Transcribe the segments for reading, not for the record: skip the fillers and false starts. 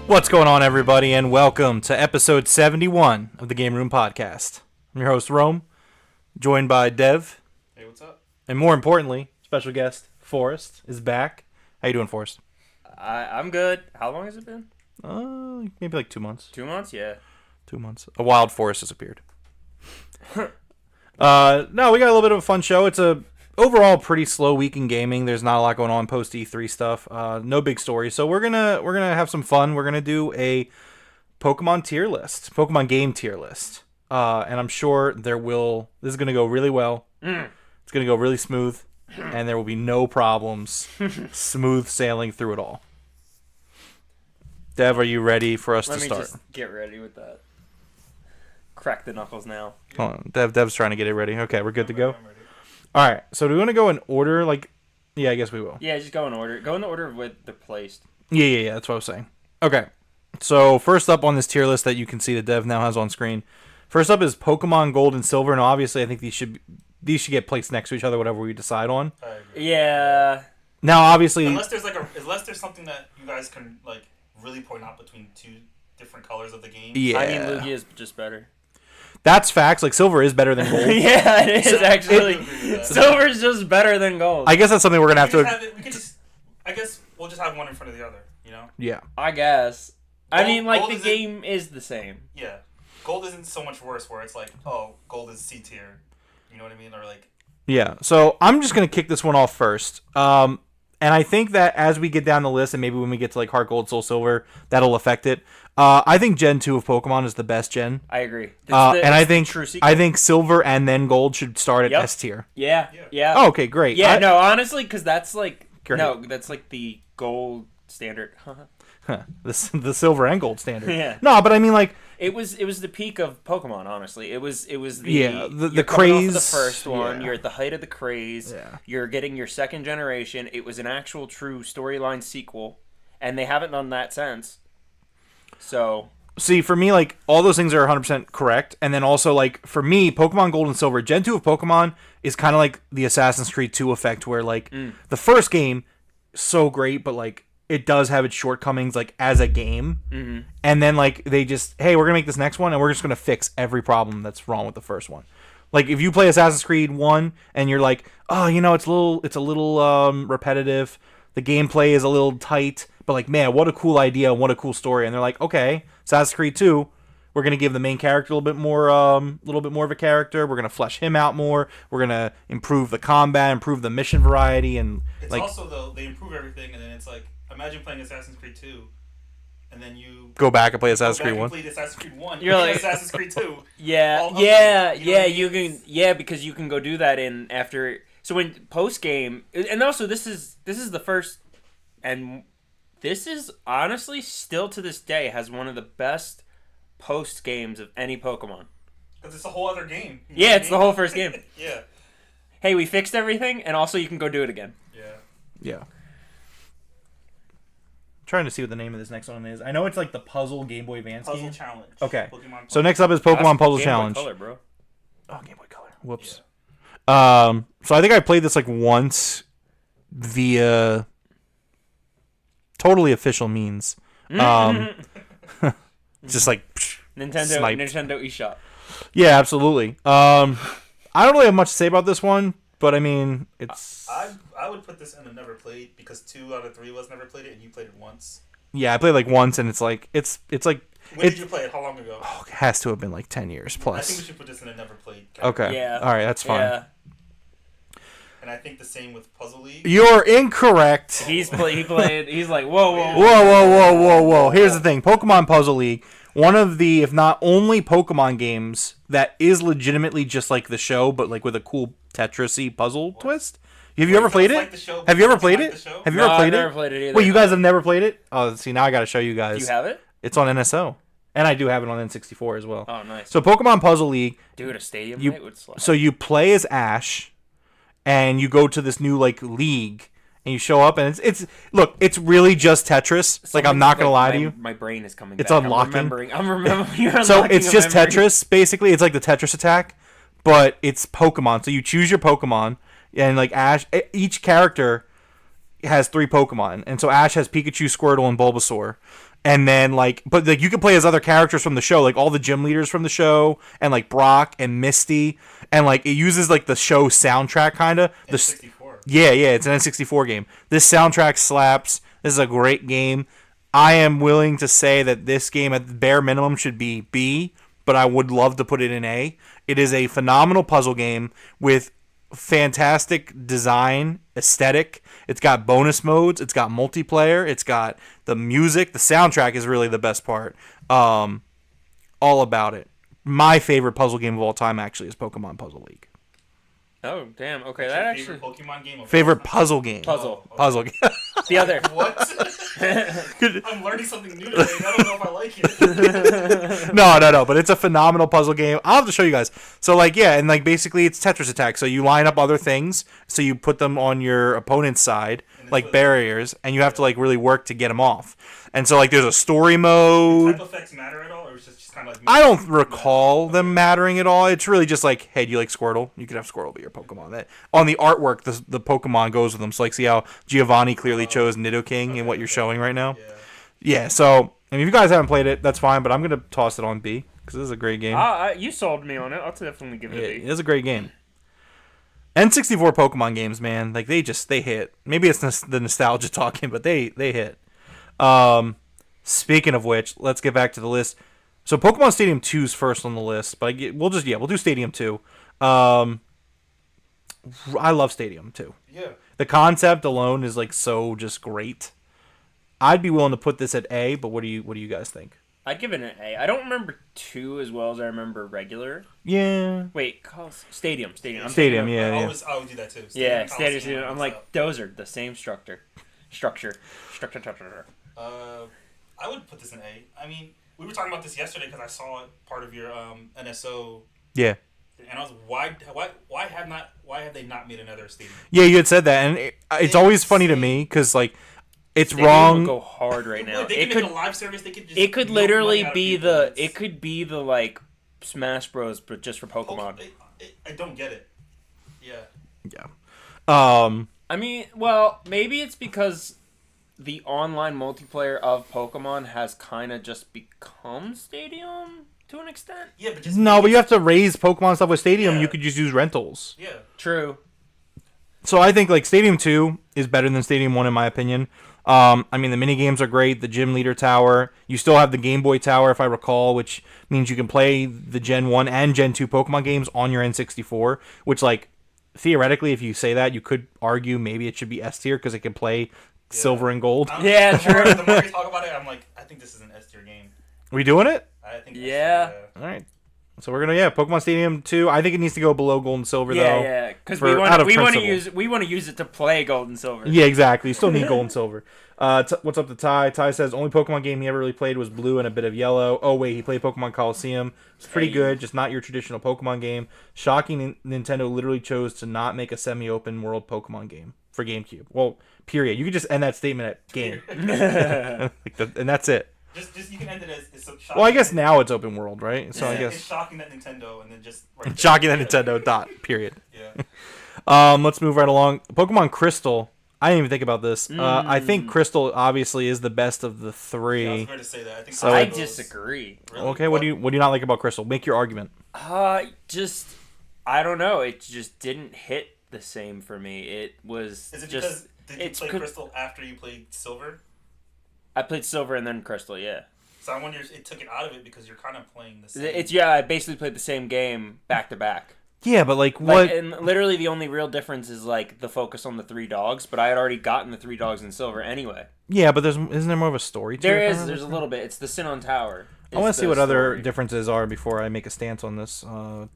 What's going on, everybody, and welcome to episode 71 of the Game Room Podcast. I'm your host, Rome, joined by Dev. Hey, what's up? And more importantly, special guest, Forrest, is back. How you doing, Forrest? I'm good. How long has it been? Maybe like 2 months. 2 months? Yeah. 2 months. A wild Forrest has appeared. No, we got a little bit of a fun show. It's a overall pretty slow week in gaming. There's not a lot going on post E3 stuff. No big story. So we're gonna have some fun. We're gonna do a Pokemon tier list, Pokemon game tier list, and I'm sure this is gonna go really well. It's gonna go really smooth, and there will be no problems. Smooth sailing through it all. Dev, are you ready for us to start? Let me just get ready with that. Crack the knuckles now. Hold on. Dev's trying to get it ready. Okay, we're good to go. All right, so do we want to go in order? Yeah, I guess we will. Yeah, just go in order. Go in the order of what they're placed. Yeah, that's what I was saying. Okay, so first up on this tier list that you can see that Dev now has on screen. First up is Pokemon Gold and Silver, and obviously I think these should get placed next to each other, whatever we decide on. Yeah. Now, obviously, unless there's something that you guys can really point out between two different colors of the game. Yeah. I mean, Lugia is just better. That's facts. Silver is better than gold. Yeah, it is actually. Silver is just better than gold. I guess that's something we're gonna have to. I guess we'll just have one in front of the other. You know. Yeah. I guess. Gold, I mean, the game is the same. Yeah, gold isn't so much worse. Where it's gold is C tier. You know what I mean? Or Yeah. So I'm just gonna kick this one off first. And I think that as we get down the list, and maybe when we get to Heart Gold, Soul Silver, that'll affect it. I think Gen 2 of Pokemon is the best gen. I agree. And I think Silver and then Gold should start at S tier. Yeah. Oh, okay, great. Yeah, no, honestly, because that's great. that's the gold standard. the Silver and Gold standard. Yeah. No, but I mean it was the peak of Pokemon. Honestly, it was the the craze. Off the first one, you're at the height of the craze. Yeah. You're getting your second generation. It was an actual true storyline sequel, and they haven't done that since. So see, for me, all those things are 100% correct, and then also for me, Pokemon Gold and Silver, Gen 2 of Pokemon is kind of like the Assassin's Creed 2 effect, where the first game so great, but it does have its shortcomings as a game. Mm-hmm. And then they just, hey, we're gonna make this next one and we're just gonna fix every problem that's wrong with the first one. If you play Assassin's Creed 1 and you're it's a little repetitive, the gameplay is a little tight, but man, what a cool idea, what a cool story. And they're okay, Assassin's Creed 2, we're gonna give the main character a little bit more of a character. We're gonna flesh him out more. We're gonna improve the combat, improve the mission variety, and it's also though they improve everything, and then it's imagine playing Assassin's Creed 2, and then you go back and play Assassin's Creed 1. Play Assassin's Creed 1. You're Assassin's Creed 2. Yeah, you know you can, because you can go do that in after. So when post game, and also this is the first, and this is honestly still to this day has one of the best post games of any Pokemon. Because it's a whole other game. Yeah, it's the whole first game. Yeah. Hey, we fixed everything, and also you can go do it again. Yeah. Yeah. Trying to see what the name of this next one is. I know it's like the Puzzle Game Boy Advance Puzzle game. Challenge. Okay. Pokemon So next up is Pokemon Puzzle Game Boy Challenge. Color, bro. Oh, Game Boy Color. Whoops. So I think I played this like once via totally official means. Just like Nintendo sniped. Nintendo eShop. Yeah, absolutely. I don't really have much to say about this one, but I mean, it's I would put this in a never played because 2 out of 3 of us never played it and you played it once. yeah, I played like once, and it's like When did you play it? How long ago? it has to have been like 10 years I think plus. we should put this in a never played category. Okay. Yeah. All right, that's fine. Yeah. And I think the same with Puzzle League. You're incorrect. He played. He's like, whoa. Whoa. Here's the thing. Pokemon Puzzle League, one of the, if not only Pokemon games that is legitimately just like the show, but like with a cool Tetris-y puzzle twist. Have you ever played It's it? like the show, Have you ever it's played like it? the show. Have you No, ever I've played never it? played it either. Wait, you guys have never played it? Oh, see, now I got to show you guys. Do you have it? It's on NSO. And I do have it on N64 as well. Oh, nice. So Pokemon Puzzle League, Dude, a stadium you- night would slap. so you play as Ash, and you go to this new like league, and you show up, and it's look, it's really just Tetris. Like I'm not gonna lie to you. My brain is coming It's back. unlocking. I'm remembering. You're So unlocking it's a just memory. Tetris, basically. It's like the Tetris attack, but it's Pokemon. So you choose your Pokemon, and like Ash, each character has 3 Pokemon, and so Ash has Pikachu, Squirtle, and Bulbasaur. And then but like you can play as other characters from the show, like all the gym leaders from the show, and like Brock and Misty, and like it uses like the show soundtrack kind of. In 64. Yeah, it's an N64 game. This soundtrack slaps. This is a great game. I am willing to say that this game at the bare minimum should be B, but I would love to put it in A. It is a phenomenal puzzle game with fantastic design, aesthetic. It's got bonus modes. It's got multiplayer. It's got the music. The soundtrack is really the best part. All about it. My favorite puzzle game of all time actually is Pokemon Puzzle League. Oh damn. Okay, What's that your actually favorite Pokemon game of Favorite all time? puzzle game. puzzle. Puzzle game. The other. What? I'm learning something new today. I don't know if I like it. No, but it's a phenomenal puzzle game. I'll have to show you guys. So and basically it's Tetris attack. So you line up other things, so you put them on your opponent's side, like barriers, and you have to like really work to get them off. And so there's a story mode. Type effects matter at all, or is it just kind of like? I don't recall them mattering at all. It's really just like, hey, do you like Squirtle? You could have Squirtle be your Pokemon. That on the artwork, the Pokemon goes with them. So see how Giovanni clearly chose Nidoking in what you're showing right now. Yeah. So if you guys haven't played it, that's fine. But I'm gonna toss it on B because this is a great game. You sold me on it. I'll definitely give it a It B. is a great game. N64 Pokemon games, man, they hit. Maybe it's the nostalgia talking, but they hit. Speaking of which, let's get back to the list. So Pokemon Stadium 2 is first on the list, but we'll do Stadium 2. I love Stadium 2. Yeah. The concept alone is so just great. I'd be willing to put this at A, but what do you guys think? I'd give it an A. I don't remember 2 as well as I remember regular. Yeah. Wait, Stadium. I'm Stadium, thinking of- yeah. I would do that too. Yeah, Coliseum, Stadium. I'm like, those are the same structure. Structure. I would put this in A. I mean, we were talking about this yesterday because I saw it part of your NSO, Yeah. and I was why have they not made another stadium? Yeah, you had said that, and it's always funny to me because it's Stadium wrong. would go hard right now. They It could make could. a live service. They could just. It could milk money literally out of be people. the. It's- It could be the like Smash Bros, but just for Pokemon. I don't get it. Yeah. Yeah. I mean, well, maybe it's because the online multiplayer of Pokemon has kind of just become Stadium to an extent. Yeah, but just No, but you have to raise Pokemon stuff with Stadium. Yeah. You could just use rentals. Yeah. True. So I think Stadium 2 is better than Stadium 1 in my opinion. I mean, the mini games are great. The Gym Leader Tower. You still have the Game Boy Tower, if I recall, which means you can play the Gen 1 and Gen 2 Pokemon games on your N64, which, theoretically, if you say that, you could argue maybe it should be S tier because it can play Silver and Gold. Yeah, The more true. we talk about it, I'm like, I think this is an S tier game. We doing it? I think. Yeah. All right. So we're gonna Pokemon Stadium 2. I think it needs to go below Gold and Silver though. Yeah, because for- out of we want to principle. use it to play Gold and Silver. Yeah, exactly. You still need Gold and Silver. What's up to Ty? Ty says only Pokemon game he ever really played was Blue and a bit of Yellow. Oh wait, he played Pokemon Coliseum. It's pretty Hey. good, just not your traditional Pokemon game. Shocking, Nintendo literally chose to not make a semi-open world Pokemon game for GameCube. Well, period. You could just end that statement at game, and that's it. Just you can end it as it's so shocking. Well, I guess now it's open world, right? So I it's guess shocking that Nintendo and then just right shocking that Nintendo. Dot. Period. Yeah. Let's move right along. Pokemon Crystal. I didn't even think about this. I think Crystal obviously is the best of the Yeah, I was three. going to say that. I think So- I Crystal goes- disagree. Really? Okay, what do you not like about Crystal? Make your argument. Just I don't know. It just didn't hit the same for me. It was Is it just because did you it's play could- Crystal after you played Silver? I played Silver and then Crystal. Yeah, So I wonder if it took it out of it because you're kind of playing the same. it's I basically played the same game back to back. Yeah, but like Like, what? and literally the only real difference is like the focus on the 3 dogs. But I had already gotten the 3 dogs in Silver anyway. Yeah, but isn't there more of a story to There it? is. There's a little bit. It's the Sinnoh Tower. I want It's to see the what other story. differences are before I make a stance on this.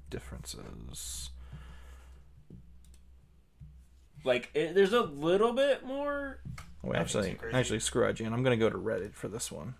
Differences. There's a little bit more. Wait, Nothing too crazy. actually, screw IGN. I'm gonna go to Reddit for this one.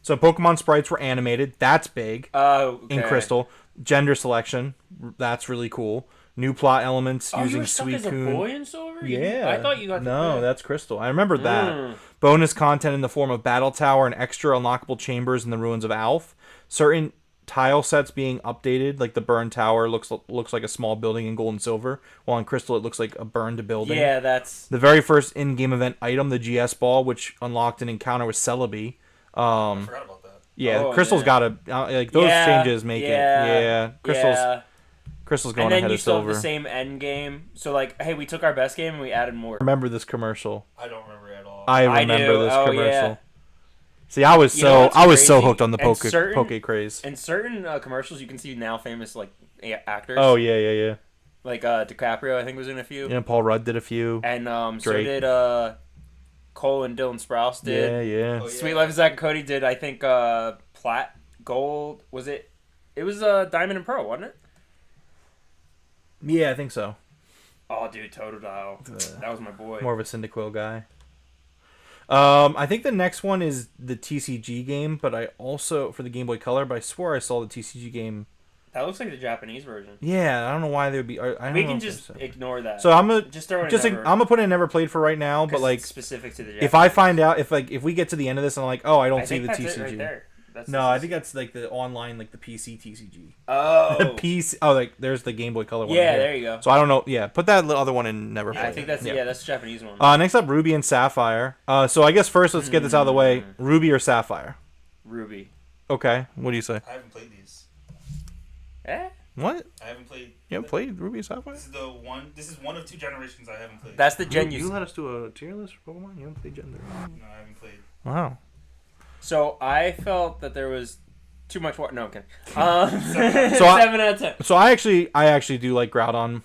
So Pokemon sprites were animated. That's big Oh, in Crystal. Gender selection. That's really cool. New plot elements Oh, you using were stuck as a Suicune. boy in Silver? Yeah. I thought you got No, the that's Crystal. I remember that. Mm. Bonus content in the form of Battle Tower and extra unlockable chambers in the ruins of Alph. Certain tile sets being updated, like the Burn Tower looks like a small building in Gold and Silver, while in Crystal it looks like a burned building. Yeah, that's. The very first in-game event item, the GS Ball, which unlocked an encounter with Celebi. I forgot about that. Yeah, Oh, Crystal's yeah. got to like those changes make it. Yeah, Crystal's going And then ahead you of still Silver. have the same end game. So like, hey, we took our best game and we added more. Remember this commercial? I don't remember at all. I I remember do. this Oh, commercial. yeah. See, I was You know what's I was so crazy? hooked on the And certain- Poke craze. In certain commercials, you can see now famous like actors. Oh yeah. Like DiCaprio, I think was in a few. Yeah, Paul Rudd did a few. And so Drake. did Cole and Dylan Sprouse did. Yeah. Oh, yeah. Sweet Life of Zack and Cody did. I think Plat Gold was it? It was Diamond and Pearl, wasn't it? Yeah, I think so. Oh, dude, Totodile. That was my boy. More of a Cyndaquil guy. I think the next one is the TCG game, but I also for the Game Boy Color. But I swore I saw the TCG game. That looks like the Japanese version. Yeah, I don't know why they would be. I don't We know can if just it's- ignore that. So I'm gonna just throw it just in I'm gonna put in never played for right now, but like specific to the if I find out if we get to the end of this and I'm like, oh, I don't see think the that's TCG. it right there. That's No, I think that's like the online, like the PC TCG. Oh. The PC. Oh, like there's the Game Boy Color one. Yeah, right here. there you go. So I don't know. Yeah, put that other one in never played. I think that's that's the Japanese one. Next up, Ruby and Sapphire. So I guess first let's get this out of the way. Ruby or Sapphire? Ruby. Okay. What do you say? I haven't played these. Eh? What? I haven't played. You haven't played Ruby and Sapphire? This is the one. This is one of 2 generations I haven't played. That's the gen You let us do a tier list for Pokemon. You haven't played Gender. No, I haven't played. Wow. So I felt that there was too much water. No, okay. So I- 7 out of 10. So I actually do like Groudon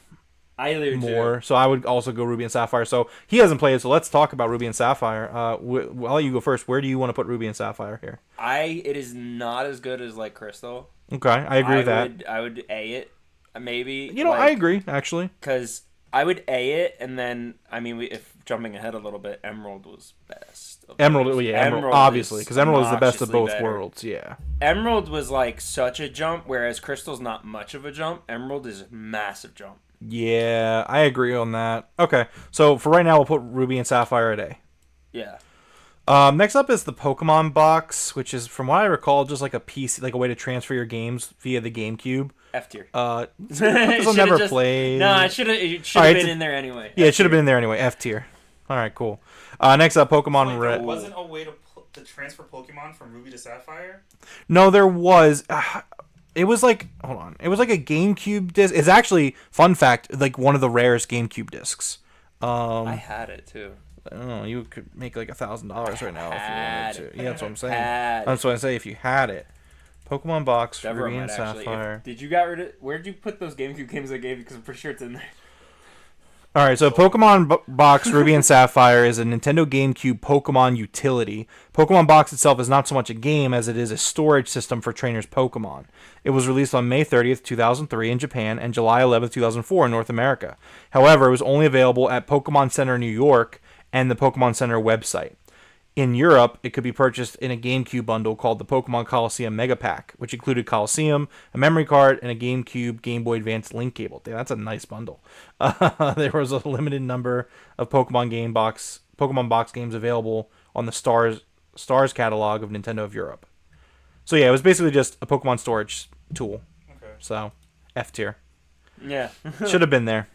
I do more. So I would also go Ruby and Sapphire. So he hasn't played, so let's talk about Ruby and Sapphire. I'll let you go first. Where do you want to put Ruby and Sapphire here? It is not as good as like Crystal. Okay, I agree with that. I would A it, maybe. You know, I agree actually. Because I would A it, and then I mean, if jumping ahead a little bit, Emerald was best. of Emerald, those. yeah, Emerald, is obviously, because Emerald is the best of both obnoxiously better. worlds. Yeah. Emerald was like such a jump, whereas Crystal's not much of a jump. Emerald is a massive jump. Yeah, I agree on that. Okay, so for right now, we'll put Ruby and Sapphire at A. Yeah. Next up is the Pokemon box, which is, from what I recall, just like a PC, like a way to transfer your games via the GameCube. F tier. This one never played. No, it should have Alright, been in there anyway. Yeah, it should have been in there anyway. F tier. All right, cool. Next up, Pokemon Wait, Red. there wasn't a way to transfer Pokemon from Ruby to Sapphire? No, there was. It was like, hold on. It was like a GameCube disc. It's actually, fun fact, like one of the rarest GameCube discs. I had it too. I don't know. You could make like $1,000 right now Had if you wanted it. to. Yeah, that's what I'm saying. Had That's what I say. If you had it, Pokemon box, Deborah Ruby and might actually. Sapphire. Did you got rid of? Where'd you put those GameCube games I gave you? Because I'm pretty sure it's in there. All right, so Pokemon Box Ruby and Sapphire is a Nintendo GameCube Pokemon utility. Pokemon Box itself is not so much a game as it is a storage system for trainers' Pokemon. It was released on May 30th, 2003 in Japan and July 11th, 2004 in North America. However, it was only available at Pokemon Center New York and the Pokemon Center website. In Europe, it could be purchased in a GameCube bundle called the Pokemon Coliseum Mega Pack, which included Coliseum, a memory card, and a GameCube Game Boy Advance link cable. Damn, that's a nice bundle. There was a limited number of Pokemon Box games available on the Stars catalog of Nintendo of Europe. So yeah, it was basically just a Pokemon storage tool. Okay. So, F tier. Yeah. Should have been there.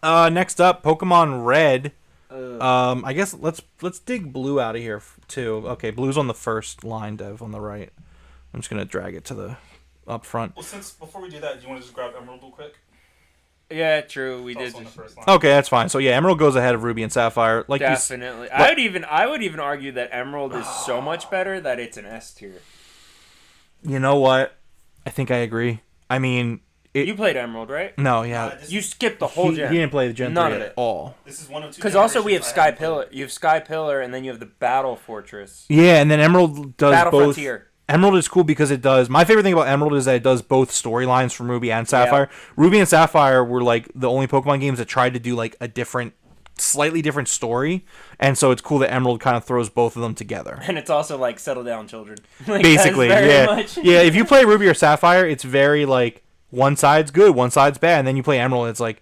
Next up, Pokemon Red. I guess let's dig Blue out of here too. Okay, Blue's on the first line, Dev, on the right. I'm just gonna drag it to the up front. Well, since before we do that, do you want to just grab Emerald real quick? Yeah, true. We It's did. also on the first line. Okay, that's fine. So yeah, Emerald goes ahead of Ruby and Sapphire. Like Definitely. I would even argue that Emerald is so much better that it's an S tier. you know what? I think I agree. I mean, You played Emerald, right? no, yeah. This You is- skipped the whole He gen. didn't play the Gen None 3 of at it. all. This is one of two. Because also we have generations I Sky haven't played. Pillar. You have Sky Pillar, and then you have the Battle Fortress. Yeah, and then Emerald does Battle both. Frontier. Emerald is cool because it does. My favorite thing about Emerald is that it does both storylines from Ruby and Sapphire. Ruby and Sapphire were like the only Pokemon games that tried to do like a slightly different story, and so it's cool that Emerald kind of throws both of them together. And it's also like settle down, children. Like, Basically, that's very yeah, much- yeah. If you play Ruby or Sapphire, it's very like one side's good, one side's bad, and then you play Emerald, and it's like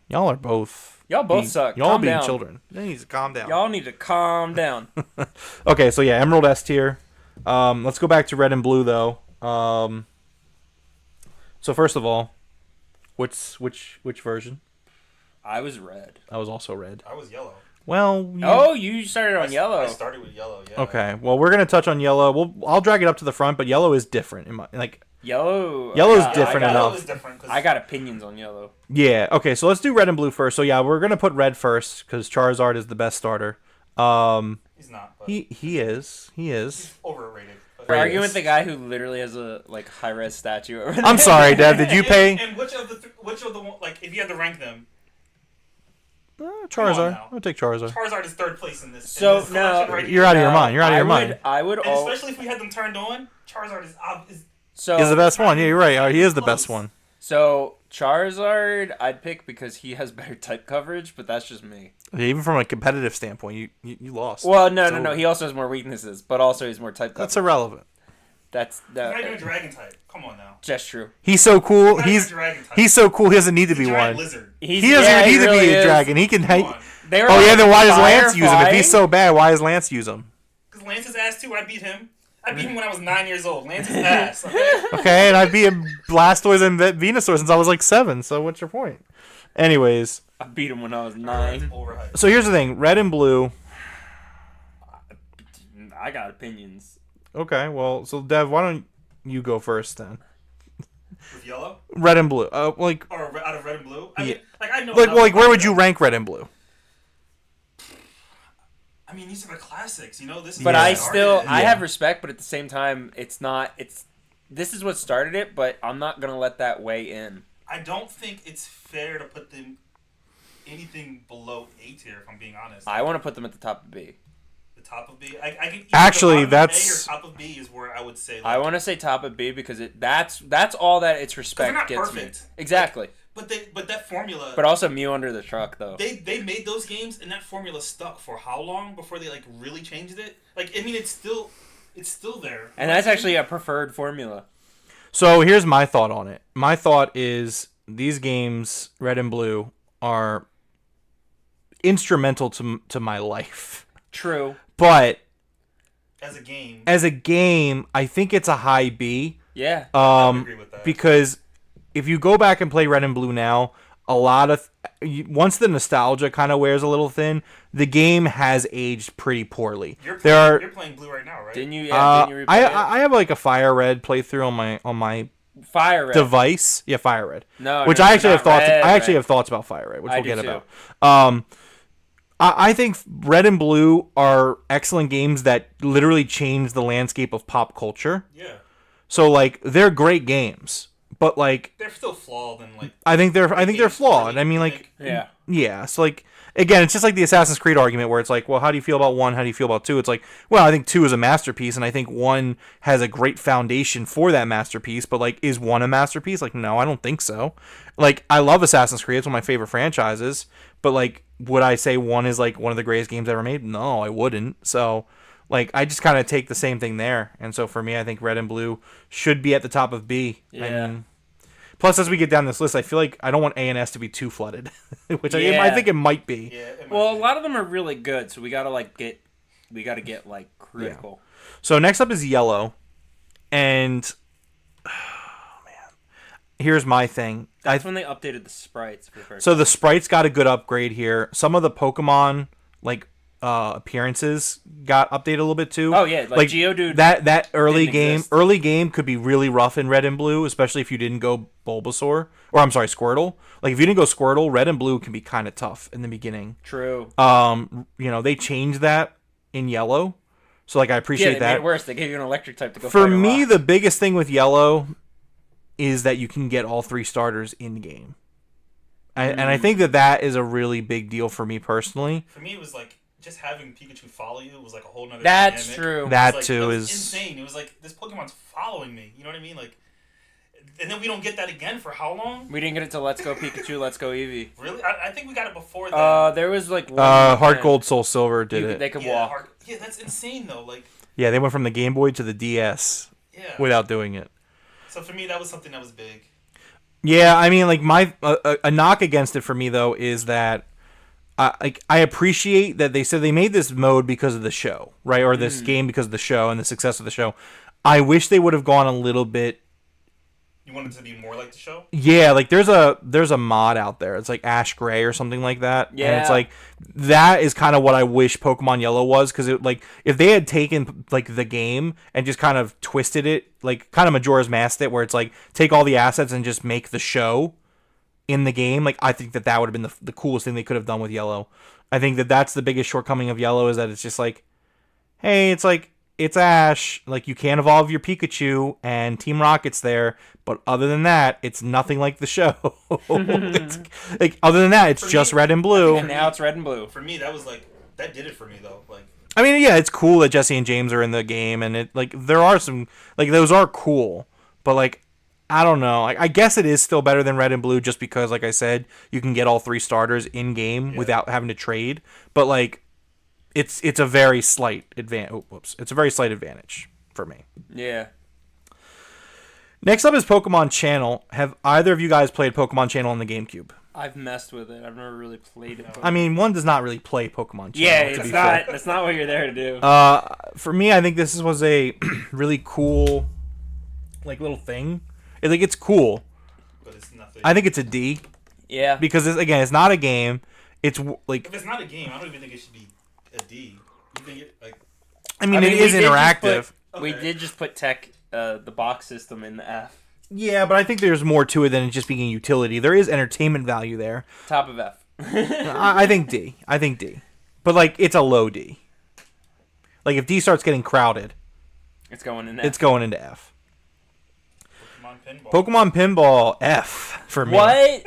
y'all are both Y'all both suck. Y'all Calm being down. children. You need to calm down. Y'all need to calm down. Okay, so yeah, Emerald S tier. Let's go back to Red and Blue though. So first of all, which version? I was red. I was also red. I was yellow. Well, Oh, you started on yellow. I started with yellow. Yeah. okay. Well, we're gonna touch on yellow. I'll drag it up to the front, but yellow is different. Yellow. Yellow's I got- different I got, enough. Yellow is different. 'Cause I got opinions on yellow. Yeah. Okay. So let's do Red and Blue first. So yeah, we're gonna put Red first because Charizard is the best starter. he's not. But He is. he's overrated. But We're Right. arguing with the guy who literally has a like high res statue over there. I'm sorry, Dev. Did you pay? And which of the one, like if you had to rank them, Charizard. now. I'll take Charizard. Charizard is third place in this. So, in this no, collection right You're here. out of your mind. You're out of your mind. I would. And All, especially if we had them turned on, Charizard is so He's the best one. Yeah, you're right. He is the best Close. one. So Charizard, I'd pick because he has better type coverage, but that's just me. Even from a competitive standpoint, you lost. Well, no. So- He also has more weaknesses, but also he's more type coverage. That's irrelevant. That's Not even a dragon type. Come on now. just true. He's so cool. Not even a dragon type. He's so cool. He doesn't need to He's a be giant one. lizard. He's, He doesn't even need to really be a is. dragon. He can. Come on. They were Oh yeah, then why does Lance use him? If firefighting. he's so bad, why does Lance use him? Because Lance's ass too. I beat him. I beat him when I was 9 years old. Lance's ass. Okay. Okay, and I've beaten Blastoise and Venusaur since I was like 7. So what's your point? Anyways, I beat him when I was 9. Overhyped. so here's the thing: Red and Blue. I got opinions. Okay, well, so Dev, why don't you go first then? With yellow Red and Blue. Like, or out of red and blue. I Yeah. mean, like I know. like, enough well, like, where about would you them. rank Red and Blue? I mean, these are the classics. You know, this. Is But what I started still, it. I Yeah. have respect, but at the same time, it's not. This is what started it, but I'm not gonna let that weigh in. I don't think it's fair to put them anything below A tier. If I'm being honest. I want to put them at the top of B. The top of B. I can either Actually, the bottom of that's- A or top of B is where I would say. Like, I want to say top of B because that's all that its respect not gets perfect. me. Exactly. but that formula. But also Mew under the truck though. They made those games and that formula stuck for how long before they like really changed it? Like I mean, it's still there. And that's actually a preferred formula. So here's my thought on it. My thought is these games, Red and Blue, are instrumental to my life. True. But as a game. I think it's a high B. Yeah. I agree with that. Because if you go back and play Red and Blue now, a lot of once the nostalgia kind of wears a little thin, the game has aged pretty poorly. You're playing Blue right now, right? Didn't you? Yeah. Didn't you replay it? I have like a Fire Red playthrough on my Fire Red. device. Yeah, Fire Red. No, which no, I actually have not thoughts. Red, I actually Red. have thoughts about Fire Red, which I we'll do get too. about. I think Red and Blue are excellent games that literally change the landscape of pop culture. Yeah, So like they're great games, but like they're still flawed and like. I think they're flawed. I mean, like Yeah. Yeah, so like again, it's just like the Assassin's Creed argument where it's like, well, how do you feel about 1? How do you feel about 2? It's like, well, I think 2 is a masterpiece, and I think 1 has a great foundation for that masterpiece. But like, is 1 a masterpiece? Like, no, I don't think so. Like, I love Assassin's Creed; it's one of my favorite franchises. But like, would I say 1 is like one of the greatest games ever made? No, I wouldn't. So, like, I just kind of take the same thing there. And so for me, I think Red and Blue should be at the top of B. Yeah. Plus, as we get down this list, I feel like I don't want A and S to be too flooded, which I Yeah. think it might be. Yeah. It might Well, a be. lot of them are really good, so we gotta get like critical. So next up is Yellow, and oh, man, here's my thing. That's when they updated the sprites for the first. So the sprites got a good upgrade here. Some of the Pokemon like appearances got updated a little bit too. Oh, yeah, like Geodude That early didn't game exist. could be really rough in Red and Blue, especially if you didn't go Bulbasaur or I'm sorry Squirtle. Like if you didn't go Squirtle, Red and Blue can be kind of tough in the beginning. True. They changed that in Yellow, so like I Yeah, appreciate they that. made it worse. They gave you an electric type to go. For fight a me, rock. the biggest thing with Yellow is that you can get all 3 starters in game. And I think that is a really big deal for me personally. For me, it was like just having Pikachu follow you was like a whole nother. That's dynamic. true. It was That like- too was is insane. It was like this Pokemon's following me. You know what I mean? Like, and then we don't get that again for how long? We didn't get it to Let's Go Pikachu, Let's Go Eevee. Really? I think we got it before that. There was like one Heart event. Gold, Soul Silver did You- it. They could yeah, walk. Yeah, that's insane though. Like, Yeah, they went from the Game Boy to the DS yeah. without doing it. So for me, that was something that was big. Yeah, I mean, like my a knock against it for me though is that I appreciate that they said they made this mode because of the show, right? Or this game because of the show and the success of the show. I wish they would have gone a little bit. You wanted to be more like the show. Yeah, like there's a mod out there. It's like Ash Gray or something like that. And it's Yeah. like that is kind of what I wish Pokemon Yellow was, because it like if they had taken like the game and just kind of twisted it, like kind of Majora's Mask it, where it's like take all the assets and just make the show in the game. Like I think that would have been the coolest thing they could have done with Yellow. I think that that's the biggest shortcoming of Yellow, is that it's just like, hey, it's like it's Ash, like you can't evolve your Pikachu and Team Rocket's there, but other than that, it's nothing like the show. It's, like other than that, it's For just me, Red and Blue. And now it's Red and Blue. For me, that was like that did it for me though. Like, I mean, yeah, it's cool that Jesse and James are in the game, and it like there are some like those are cool, but like I don't know. I guess it is still better than Red and Blue just because, like I said, you can get all 3 starters in game without having to trade. But like, it's a very slight advantage. Oh, whoops! It's a very slight advantage for me. Yeah. Next up is Pokemon Channel. Have either of you guys played Pokemon Channel on the GameCube? I've messed with it. I've never really played it. I mean, one does not really play Pokemon Channel. yeah, to it's be not. fair. That's not what you're there to do. For me, I think this was a really cool, like little thing. It's cool. but it's nothing. I think it's a D yeah. because it's not a game. It's like If it's not a game, I don't even think it should be a D. You think it like? I mean, we it is did just interactive. We Okay. did just put the box system in the F. Yeah, but I think there's more to it than it just being a utility. There is entertainment value there. Top of F. I think D. I think D. But like it's a low D. Like if D starts getting crowded, It's going in F. it's going into F. Pokemon Pinball. Pokemon Pinball F for me. What?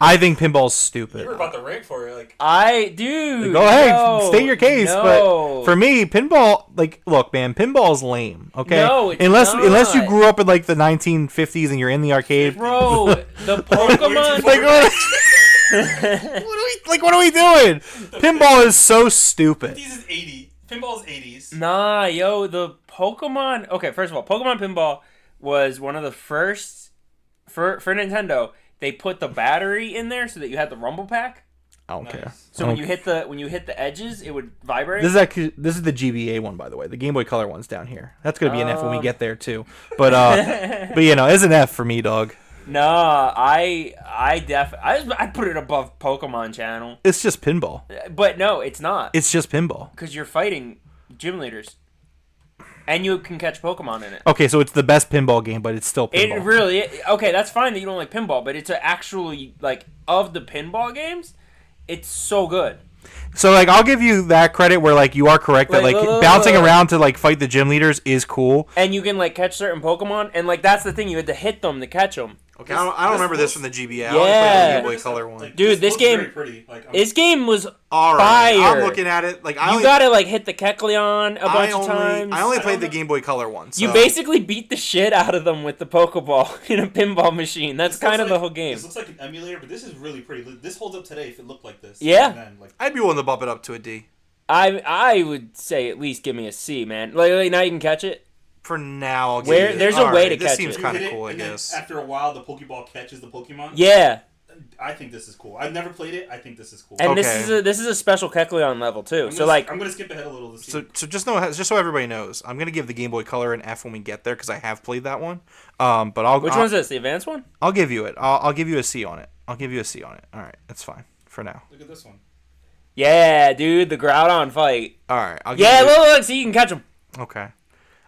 I think pinball's You stupid. were about to rank for it, like. Dude. Go ahead, no, state your case. no. But for me, pinball, like, look, man, pinball's lame. Okay, No, it's unless you not. grew up in like the 1950s and you're in the arcade. Bro, the Pokemon. Like, what are we doing? Pinball is so stupid. These is 80. Pinball's 80s. Nah, yo, the Pokemon. Okay, first of all, Pokemon Pinball was one of the first for Nintendo. They put the battery in there so that you had the Rumble Pack. I don't care. Nice. So when you hit the edges, it would vibrate. This is the GBA one, by the way. The Game Boy Color one's down here. That's gonna be an F when we Oh. get there too. But it's an F for me, dog. Nah, I put it above Pokemon Channel, It's just pinball. but no, it's not It's just pinball. because you're fighting gym leaders, and you can catch Pokemon in it. Okay, so it's the best pinball game, but it's still It pinball. really okay. That's fine that you don't like pinball, but it's actually like of the pinball games, it's so good. So like I'll give you that credit where like you are correct that Wait, like look. bouncing around to like fight the gym leaders is cool. And you can like catch certain Pokemon, and like that's the thing, you had to hit them to catch them. Okay, I don't remember this from the GBA. I only played Yeah. the Game Boy Color one. Like, Dude, this looks game- very pretty. Like, This game was All right, fire. I'm looking at it. Like I you only, gotta like hit the Kecleon a bunch of times. I only I played don't the know. Game Boy Color one. So. You basically beat the shit out of them with the Pokeball in a pinball machine. That's this looks kind of the like- whole game. This looks like an emulator, but this is really pretty. This holds up today if it looked like this. Yeah. And then, like, I'd be willing to bump it up to a D. I would say at least give me a C, man. Like now you can catch it. For now, I'll give Where- you it. there's a All way right, to this catch seems it. you kind hit of it, cool, I and then guess. after a while, the Pokeball catches the Pokemon. Yeah, I think this is cool. I've never played it. I think this is cool. and Okay. this is a special Kecleon level too. I'm So gonna, like, I'm gonna skip ahead a little to see. So just so everybody knows, I'm gonna give the Game Boy Color an F when we get there because I have played that one. But which one's this? The advanced one? I'll give you it. I'll give you a C on it. I'll give you a C on it. All right, that's fine for now. Look at this one. Yeah, dude, the Groudon fight. All right, I'll give Yeah, you. look, see, you can catch them. Okay,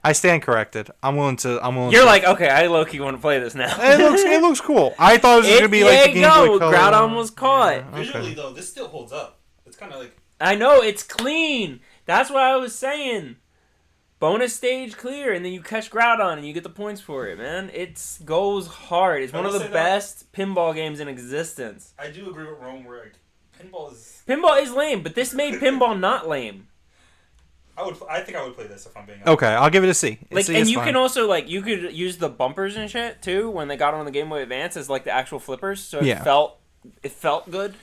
I stand corrected. I'm willing to. You're like, okay, I low-key want to play this now. it looks cool. I thought it was gonna be like there the you Game go. Boy Color. Groudon was caught. Yeah, okay. Visually though, this still holds up. It's kind of like I know, it's clean. That's what I was saying. Bonus stage clear, and then you catch Groudon, and you get the points for it, man. It goes hard. It's I one of will the say that- best pinball games in existence. I do agree with Rome where like pinball is. Pinball is lame, but this made pinball not lame. I think I would play this if I'm being honest. Okay, I'll give it a C. Like, C and is you fine. can also like you could use the bumpers and shit too when they got on the Game Boy Advance as like the actual flippers, so Yeah. it felt good.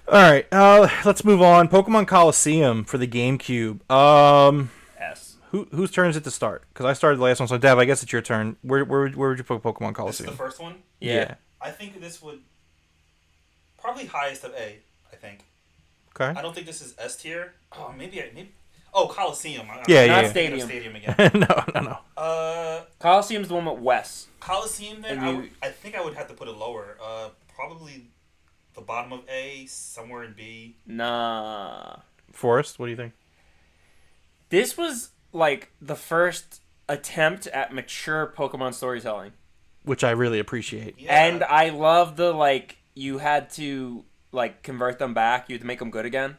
All right, let's move on. Pokemon Coliseum for the GameCube. Yes. Whose turn is it to start? Because I started the last one, so Dev, I guess it's your turn. Where would you put Pokemon This is Coliseum? the first one. Yeah. I think this would probably highest of A. I think. Okay. I don't think this is S tier. Oh, maybe. Oh, Coliseum. Yeah, Not yeah. Stadium. Stadium again. No. Coliseum's the one with Wes. Coliseum. Then And I think I would have to put it lower. Probably the bottom of A, somewhere in B. Nah. Forrest, what do you think? This was like the first attempt at mature Pokemon storytelling. Which I really appreciate. Yeah. And I love the like you had to like convert them back. You had to make them good again.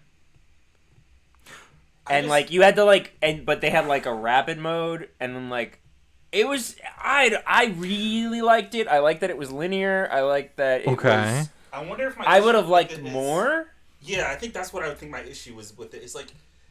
And like you had to like but they had like a rapid mode and then like it was I really liked it. I liked that it was linear. I liked that it Okay. was I wonder if my I would issue have with liked it is- more. Yeah, I think that's what I would think my issue was with it. It's like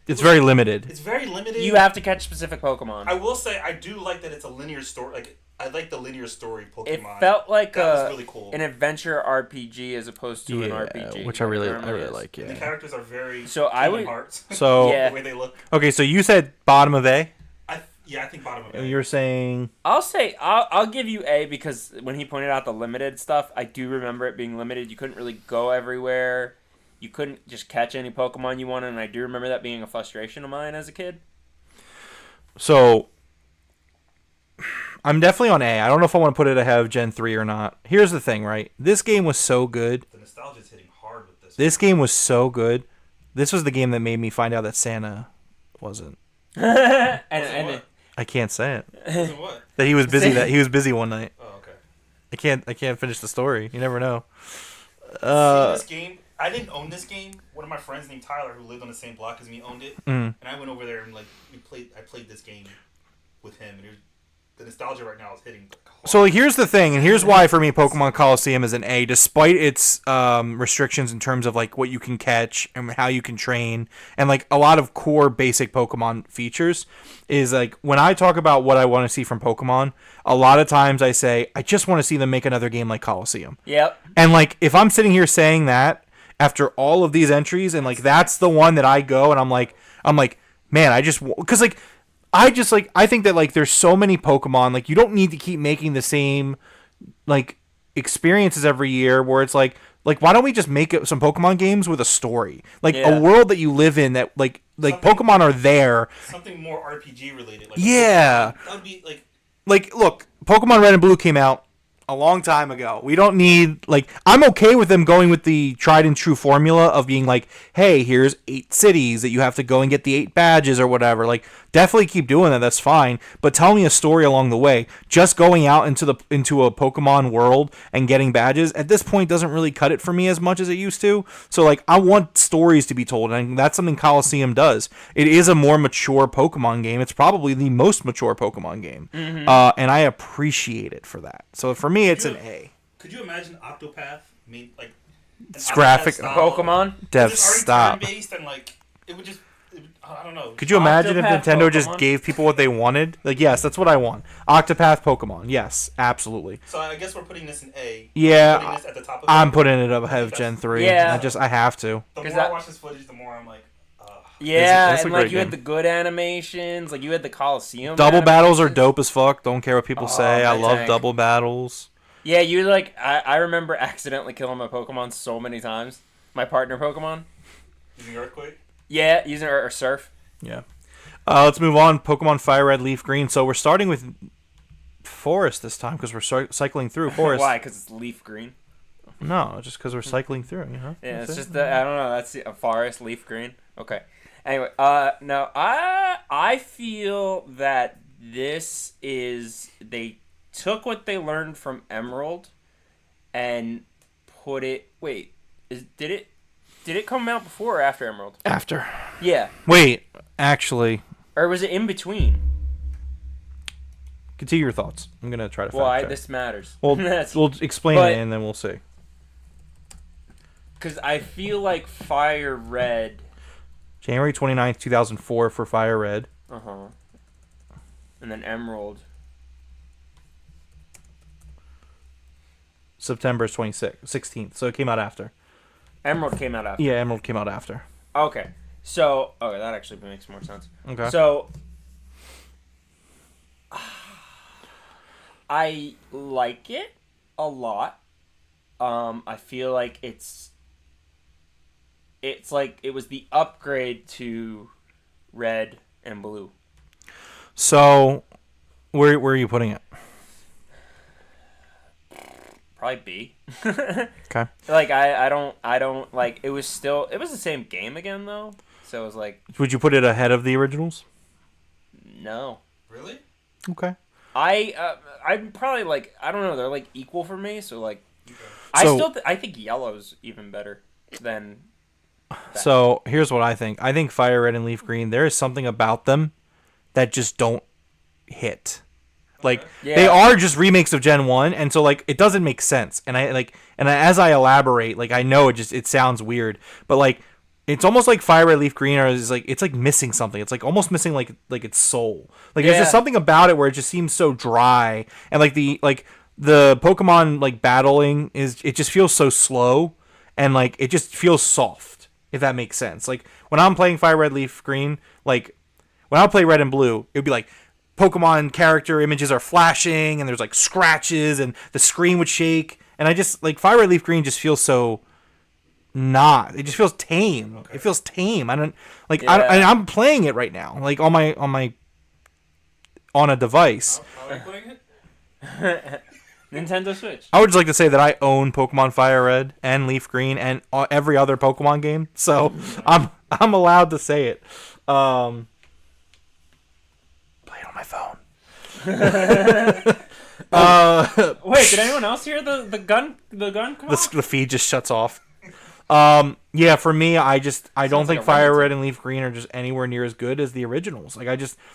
It's very limited. it's very limited. You have to catch specific Pokemon. I will say I do like that it's a linear story. Like I like the linear story Pokemon. It felt like that was really cool. an adventure RPG as opposed to an RPG, which I really Normally is. like. And the Yeah. characters are very So I Kingdom would- Hearts. So Yeah. the way they look. okay, so you said bottom of A, I think bottom of and it. you're saying I'll give you A because when he pointed out the limited stuff, I do remember it being limited. You couldn't really go everywhere. You couldn't just catch any Pokemon you wanted, and I do remember that being a frustration of mine as a kid. so. I'm definitely on A. I don't know if I want to put it ahead of Gen 3 or not. Here's the thing, right? This game was so good. The nostalgia's hitting hard with this. This game was so good. This was the game that made me find out that Santa wasn't. and what? I can't say it. Wasn't what? That he was busy. That he was busy one night. Oh, okay. I can't finish the story. You never know. See, this game, I didn't own this game. One of my friends named Tyler, who lived on the same block as me, owned it, Mm. and I went over there and like I played this game with him, and the nostalgia right now is hitting. Hard. So here's the thing, and here's why for me Pokemon Coliseum is an A, despite its restrictions in terms of like what you can catch and how you can train, and like a lot of core basic Pokemon features. Is like when I talk about what I want to see from Pokemon, a lot of times I say I just want to see them make another game like Coliseum. Yep. And like if I'm sitting here saying that after all of these entries, and like that's the one that I go and I'm like, man, I just because like. I think that like there's so many Pokemon, like you don't need to keep making the same like experiences every year where it's like why don't we just make some Pokemon games with a story, like Yeah. a world that you live in that like Something- Pokemon are there. Something more RPG related. Like Yeah. That would be Like look, Pokemon Red and Blue came out a long time ago. We don't need like I'm okay with them going with the tried and true formula of being like, hey, here's 8 cities that you have to go and get the 8 badges or whatever. Like definitely keep doing that. That's fine. But tell me a story along the way. Just going out into a Pokemon world and getting badges at this point doesn't really cut it for me as much as it used to. So like I want stories to be told, and that's something Coliseum does. It is a more mature Pokemon game. It's probably the most mature Pokemon game. And I appreciate it for that. So for me, me, it's an A. Could you imagine Octopath? Like It's graphic. Pokemon. Dev, stop. Based and like it would just. I don't know. Could you imagine if Octopath Nintendo just Pokemon? gave people what they wanted? Like, yes, that's what I want. Octopath Pokemon. Yes, absolutely. So I guess we're putting this in A. Yeah, Putting this at the top of I'm it. putting it up ahead of Gen 3. Yeah. I have to. The 'Cause more I that- watch this footage, the more I'm like, Yeah, That's a and like great you had game. the good animations, like you had the Coliseum. Double battles are animations. dope as fuck. Don't care what people say. I my love tank. double battles. Yeah, you like I remember accidentally killing my Pokemon so many times. My partner Pokemon. using Earthquake. Yeah, using or Surf. Yeah. Let's move on. Pokemon Fire Red, Leaf Green. So we're starting with Forest this time because we're cycling through Forest. Why? Because it's leaf green. No, just because we're cycling through. Yeah, That's it's it. just I don't know. That's a forest leaf green. Okay. Anyway, no, I feel that this is they took what they learned from Emerald and put it. Wait, did it come out before or after Emerald? After. Yeah, Wait, actually, or was it in between? continue your thoughts. I'm gonna try to. Why fact check. this matters? Well, That's we'll explain but- it and then we'll see. because I feel like Fire Red. January 29th, 2004 for Fire Red. And then Emerald. September 16th. So it came out after. Emerald came out after. Yeah, Emerald came out after. Okay. So, okay, that actually makes more sense. Okay. So, I like it a lot. I feel like it's like it was the upgrade to Red and Blue. So, where are you putting it? Probably B. Okay. Like I don't like it was the same game again though. So it was like Would you put it ahead of the originals? no. Really? Okay. I'm probably like I don't know, they're like equal for me, so like So- I think yellow's even better than So here's what I think. I think Fire Red and Leaf Green, there is something about them that just don't hit. Like Yeah. they are just remakes of Gen 1 and so like it doesn't make sense. And as I elaborate, like I know it sounds weird, but like it's almost like Fire Red Leaf Green is like it's like missing something. It's like almost missing like its soul. Like there's Yeah. just something about it where it just seems so dry and like the Pokemon like battling it just feels so slow and like it just feels soft, if that makes sense. Like when I'm playing Fire Red Leaf Green, like when I play Red and Blue, it would be like Pokemon character images are flashing and there's like scratches and the screen would shake and I just like Fire Red Leaf Green just feels so it just feels tame. Okay. It feels tame. I don't like Yeah. I'm playing it right now like on a device. How are you putting it? Nintendo Switch. I would just like to say that I own Pokemon Fire Red and Leaf Green and every other Pokemon game, so I'm allowed to say it. Play it on my phone. Wait, did anyone else hear the gun come off? The feed just shuts off. Yeah, for me, I don't Sounds think like a Fire relative. Red and Leaf Green are just anywhere near as good as the originals. Like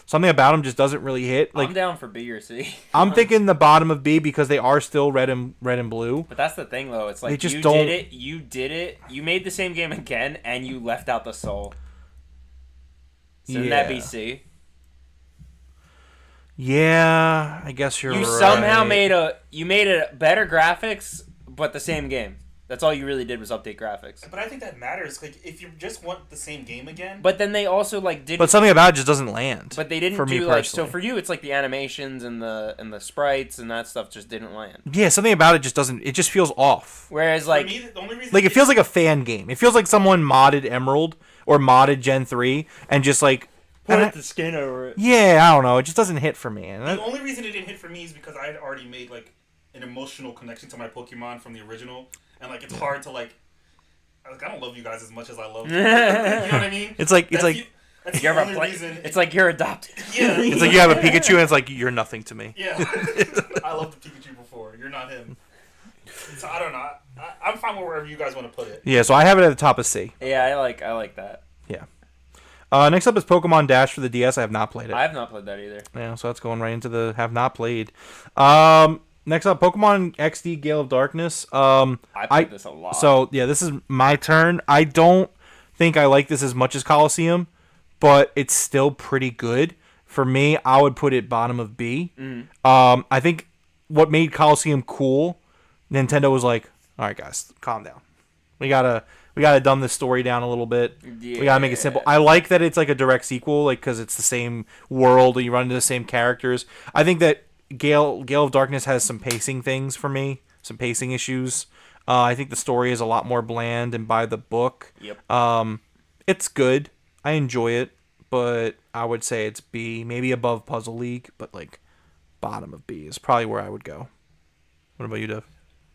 something about them just doesn't really hit. Like I'm down for B or C. I'm thinking the bottom of B because they are still red and blue. But that's the thing though, it's like They just you don't- did it, you made the same game again and you left out the soul. So Shouldn't that be Yeah. C? Yeah, I guess you're You right. somehow made it better graphics, but the same game. That's all you really did was update graphics. But I think that matters. Like, if you just want the same game again, But then they also like did. But something about it just doesn't land. But they didn't for me do like so personally. for you. It's like the animations and the sprites and that stuff just didn't land. Yeah, something about it just doesn't. It just feels off. Whereas for like me, the only reason Like it feels like a fan game. It feels like someone modded Emerald or modded Gen 3 and just like. and I- the skin over it. yeah, I don't know. It just doesn't hit for me. And the that- only reason it didn't hit for me is because I had already made like an emotional connection to my Pokemon from the original, and like it's hard to like. I don't love you guys as much as I love you. You know what I mean? it's like That's like the- that's You're the a only pla- reason. It's like you're adopted. Yeah. it's like you have a Pikachu and it's like you're nothing to me. Yeah. I loved the Pikachu before. You're not him. So I don't know. I'm fine with wherever you guys want to put it. Yeah, so I have it at the top of C. Yeah, I like that. Next up is Pokemon Dash for the DS. I have not played it. I have not played that either. Yeah, so that's going right into the have not played. Next up, Pokemon XD Gale of Darkness. I played this a lot. So yeah, this is my turn. I don't think I like this as much as Coliseum, but it's still pretty good. For me, I would put it bottom of B. I think what made Coliseum cool, Nintendo was like, all right, guys, calm down. We gotta dumb this story down a little bit. Yeah. We gotta make it simple. I like that it's like a direct sequel, like because it's the same world and you run into the same characters. I think that Gale of Darkness has some pacing things for me, some pacing issues. I think the story is a lot more bland and by the book. Yep. It's good. I enjoy it, but I would say it's B, maybe above Puzzle League, but like bottom of B is probably where I would go. What about you, Dev?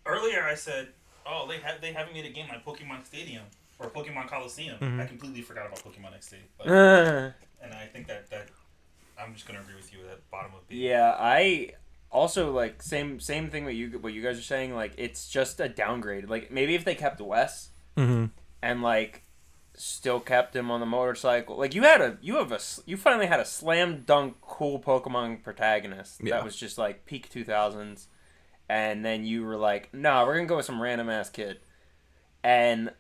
Earlier I said, oh, they haven't made a game like Pokemon Stadium or Pokemon Coliseum. I completely forgot about Pokemon XD. And I think that I'm just gonna agree with you at bottom of B. Yeah, I also like same thing what you guys are saying. Like it's just a downgrade. Like maybe if they kept Wes and like still kept him on the motorcycle. Like you finally had a slam dunk cool Pokemon protagonist that was just like peak 2000s, and then you were like, nah, we're gonna go with some random ass kid, and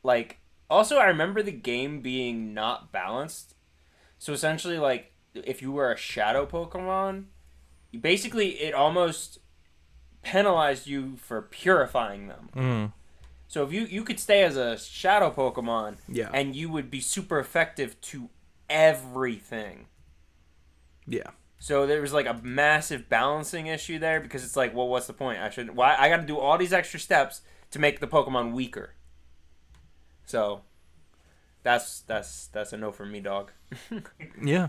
like also I remember the game being not balanced. So essentially, like if you were a shadow Pokemon, basically it almost penalized you for purifying them. So if you could stay as a shadow Pokemon, and you would be super effective to everything. Yeah. So there was like a massive balancing issue there because it's like, well, what's the point? I got to do all these extra steps to make the Pokemon weaker. So that's a no for me, dog. Yeah.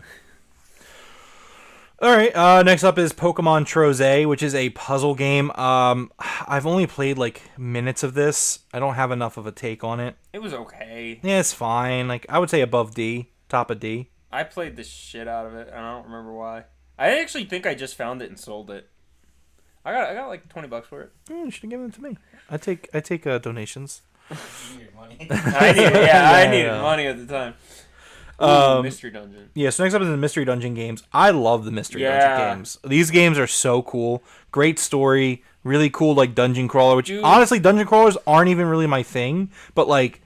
All right. Next up is Pokemon Troze, which is a puzzle game. I've only played like minutes of this. I don't have enough of a take on it. It was okay. Yeah, it's fine. Like I would say above D, top of D. I played the shit out of it. I don't remember why. I actually think I just found it and sold it. I got like $20 for it. You should have given it to me. I take donations. You need money. I needed money at the time. Ooh, Mystery Dungeon. Yeah, so next up is the Mystery Dungeon games. I love the Mystery Dungeon games. These games are so cool. Great story. Really cool, like, dungeon crawler, which, honestly, dungeon crawlers aren't even really my thing. But, like,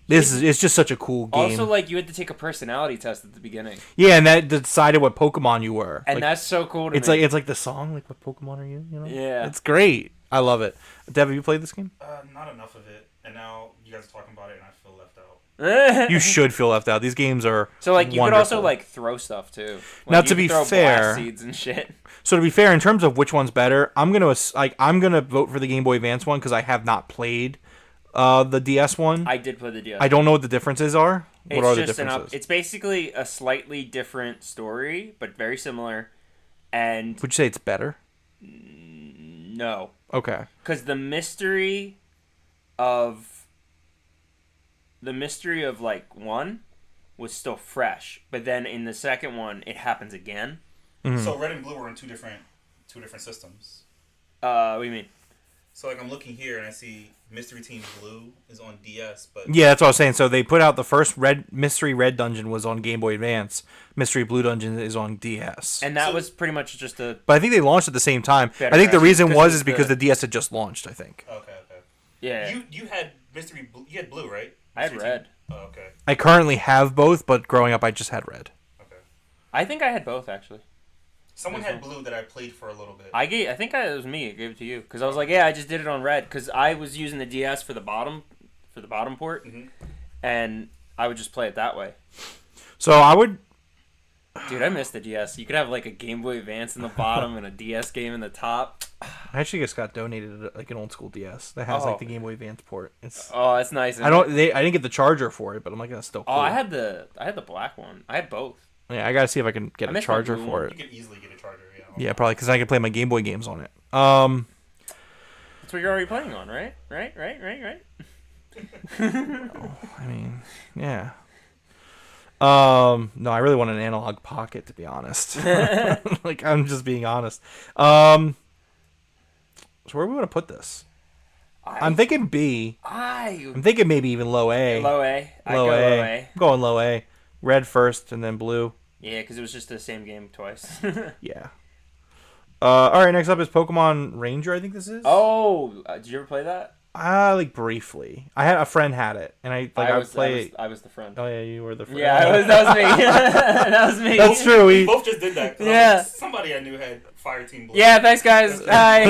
it's just such a cool game. Also, like, you had to take a personality test at the beginning. Yeah, and that decided what Pokemon you were. And like, that's so cool to me. It's like the song, like, what Pokemon are you? You know? Yeah. It's great. I love it. Dev, have you played this game? Not enough of it. And now you guys are talking about it and I feel left out. You should feel left out. These games are so like you wonderful. could also like throw stuff too. Like, now to be fair, blast seeds and shit. So to be fair, in terms of which one's better, I'm gonna vote for the Game Boy Advance one because I have not played the DS one. I did play the DS. I don't know what the differences are. What are the just differences? It's basically a slightly different story, but very similar. And would you say it's better? No. Okay. Because the mystery of like one was still fresh, but then in the second one it happens again. Mm-hmm. So Red and Blue are in two different systems. What do you mean? So like I'm looking here and I see Mystery Team Blue is on DS, but yeah, that's what I was saying. So they put out the first Mystery Red Dungeon was on Game Boy Advance. Mystery Blue Dungeon is on DS. And that was pretty much just a. But I think they launched at the same time. I think the reason was because the DS had just launched. I think. Okay. Yeah. You had Mystery Blue. You had Blue, right? I had Red. Oh, okay. I currently have both, but growing up I just had Red. Okay. I think I had both actually. Someone had Blue that I played for a little bit. I think it was me. I gave it to you because I was like, yeah, I just did it on Red because I was using the DS for the bottom port, and I would just play it that way. So I would. Dude, I miss the DS. You could have like a Game Boy Advance in the bottom and a DS game in the top. I actually just got donated like an old school DS that has like the Game Boy Advance port. It's that's nice. I didn't get the charger for it, but I'm like that's still cool. Oh, I had the black one. I had both. Yeah, I gotta see if I can get a charger for it. You could easily get a charger. Yeah, probably because I can play my Game Boy games on it. That's what you're already playing on, right? Right. I mean, yeah. No, I really want an analog pocket to be honest. Like I'm just being honest. So where do we want to put this? I'm thinking B. I'm thinking maybe even low A. Low A. Low A. I'm going low A. Red first and then blue. Yeah, because it was just the same game twice. Yeah. All right, next up is Pokemon Ranger. I think this is. Oh, did you ever play that? Like briefly. I had a friend had it, and I would play. I was the friend. Oh yeah, you were the friend. Yeah, that was me. That was me. That's true. We both just did that. Yeah. Somebody I knew had Fire Team Blue. Yeah, thanks guys. Hi.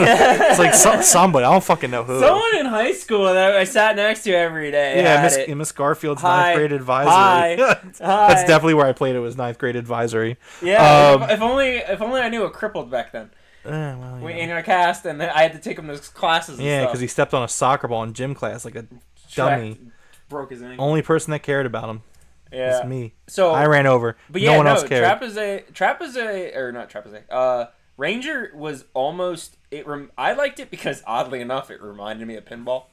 It's like somebody. I don't fucking know who. Someone in high school that I sat next to every day. Yeah, had it. Miss Garfield's Hi. ninth grade advisory. Hi. That's Hi. definitely where I played it. Was ninth grade advisory. Yeah, if only I knew a crippled back then. Well, We yeah. in our cast, and I had to take him to classes. And Yeah, stuff. because he stepped on a soccer ball in gym class like a dummy. broke his ankle. Only person that cared about him Yeah, was me. so I ran over. But yeah, no one else cared. Ranger was almost I liked it because oddly enough it reminded me of pinball.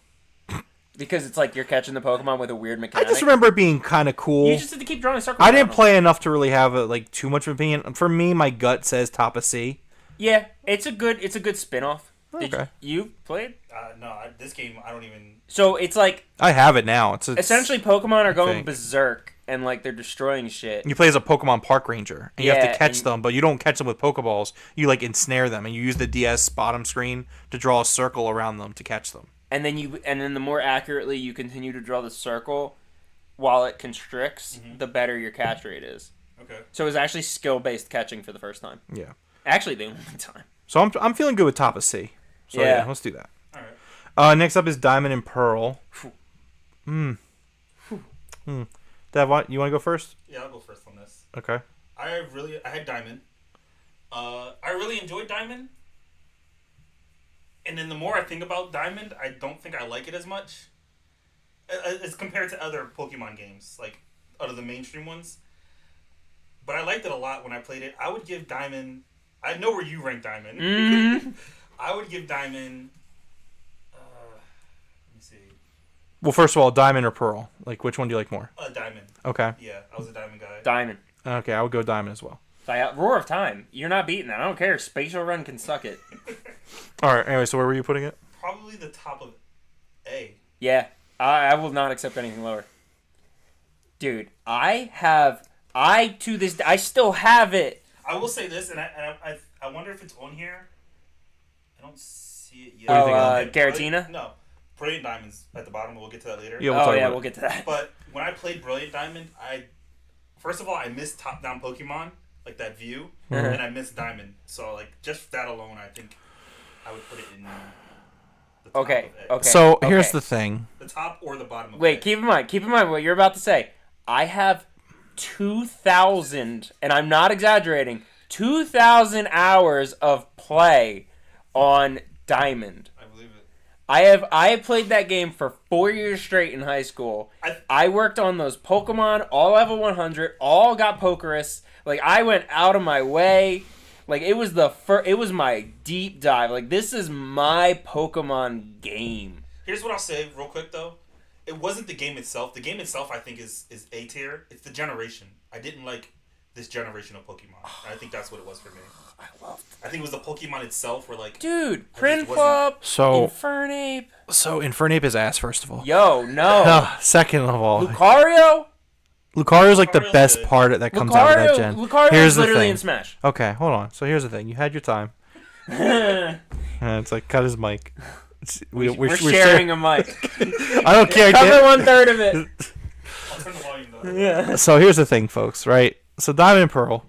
Because it's like you're catching the Pokemon with a weird I mechanic. just remember it being kind of cool. You just had to keep drawing circles. I around didn't them. play enough to really have too much of an opinion. For me, my gut says top of C. Yeah, it's a good spin-off. Did Okay. you played? No, this game I don't even. So it's like I have it now. It's essentially Pokemon are going thing. berserk and like they're destroying shit. You play as a Pokemon Park Ranger, and you have Yeah, to catch and- them, but you don't catch them with Pokeballs. You like ensnare them, and you use the DS bottom screen to draw a circle around them to catch them. And then the more accurately you continue to draw the circle while it constricts, the better your catch rate is. Okay. So it was actually skill-based catching for the first time. Yeah. Actually, the only time. So I'm feeling good with top of C. So yeah, Yeah. let's do that. All right. Next up is Diamond and Pearl. Dev, you want to go first? Yeah, I'll go first on this. Okay. I had Diamond. I really enjoyed Diamond. And then the more I think about Diamond, I don't think I like it as much. As compared to other Pokemon games, like out of the mainstream ones. But I liked it a lot when I played it. I would give Diamond. I know where you rank Diamond. I would give Diamond. Let me see. Well, first of all, Diamond or Pearl? Like, which one do you like more? Diamond. Okay. Yeah, I was a Diamond guy. Diamond. Okay, I would go Diamond as well. Roar of Time. You're not beating that. I don't care. Spatial Run can suck it. All right. Anyway, so where were you putting it? Probably the top of A. Yeah. I will not accept anything lower. Dude, I still have it. I will say this, and I wonder if it's on here. I don't see it yet. What do you think Oh, of Okay, Garatina? No. Brilliant Diamond's at the bottom. We'll get to that later. Yeah, we'll talk about we'll it. get to that. But when I played Brilliant Diamond, first of all, I missed top-down Pokemon, like that view, and I missed Diamond. So, like, just that alone, I think I would put it in the top Okay, of A. okay. So here's the thing. The top or the bottom of Wait, A. keep in mind what you're about to say. I have 2,000, and I'm not exaggerating, 2,000 hours of play on Diamond. I believe it. I have played that game for 4 years straight in high school. I worked on those Pokemon, all level 100, all got Pokerus. Like, I went out of my way. Like, it was it was my deep dive. Like, this is my Pokemon game. Here's what I'll say real quick, though. It wasn't the game itself. The game itself, I think, is A tier. It's the generation. I didn't like this generation of Pokemon. I think that's what it was for me. I think it was the Pokemon itself where, like... Dude, I just Prinplup, So Infernape. Infernape is ass. First of all. Yo, no. Second of all, Lucario? Lucario's like the Lucario's best good. part that comes out of that gen. Lucario Here's is the literally thing. in Smash. Okay, hold on. So here's the thing. You had your time. It's like cut his mic. We're sharing a mic. I don't care. Cover 1/3 of it. I'll turn the volume down. Yeah. So here's the thing, folks. Right. So Diamond and Pearl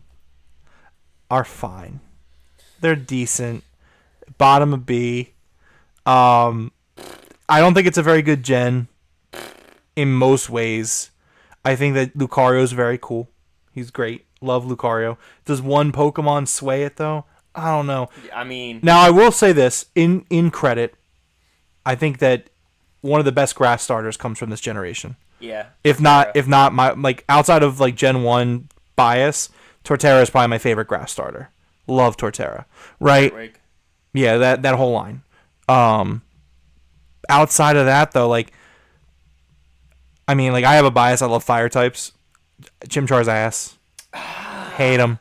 are fine. They're decent. Bottom of B. I don't think it's a very good gen in most ways. I think that Lucario is very cool. He's great. Love Lucario. Does one Pokemon sway it though? I don't know. I mean, Now I will say this in credit. I think that one of the best grass starters comes from this generation. yeah. If not my like outside of like Gen 1 bias, Torterra is probably my favorite grass starter. Love Torterra. Right? Wake. Yeah, that whole line. Outside of that though, like I mean, like I have a bias. I love fire types. Chimchar's ass. Hate him.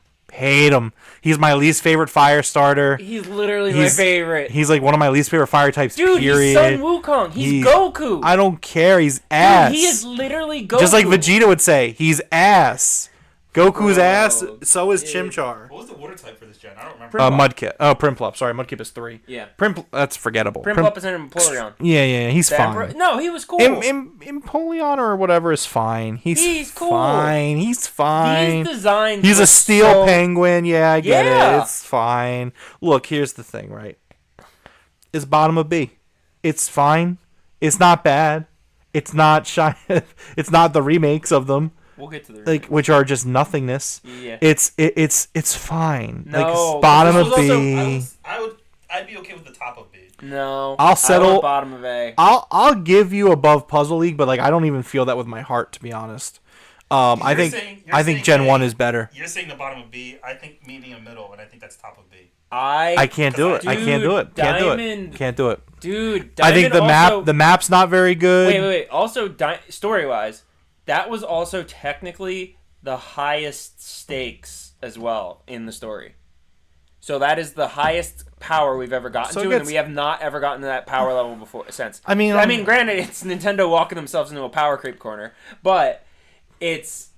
He's my least favorite fire starter. He's literally my favorite. He's like one of my least favorite fire types. Dude, period. he's Sun Wukong. He's Goku. I don't care. He's ass. Dude, he is literally Goku. Just like Vegeta would say, he's ass. Goku's Bro, ass. So is dude. Chimchar. What was the water type for this gen? I don't remember. Prinplup. Mudkip. Oh, Prinplup. Sorry, Mudkip is 3. Yeah. That's forgettable. Prinplup is in Empoleon. Yeah, he's The fine. Emperor- No, he was cool. Empoleon or whatever is fine. He's cool. fine. He's fine. These designs. He's a look steel so- penguin. Yeah, I get Yeah. it. It's fine. Look, here's the thing, right? It's bottom of B. It's fine. It's not bad. It's not shy. It's not the remakes of them, We'll get to the like which are just nothingness. Yeah. It's fine. No, like but it's bottom this of was also- B. I'd be okay with the top of B. No. I'll settle- I want bottom of A. I'll give you above Puzzle League, but like I don't even feel that with my heart, to be honest. I You're think saying- I you're think saying Gen A. 1 is better. You're saying the bottom of B. I think medium middle, and I think that's top of B. I can't do it. I can't do it. Can't do it. Diamond- Can't do it. Dude, I think Diamond the map's not very good. Wait. Also, story-wise, that was also technically the highest stakes as well in the story. So that is the highest power we've ever gotten So it to, gets- and we have not ever gotten to that power level before since. I mean, Granted, it's Nintendo walking themselves into a power creep corner, but it's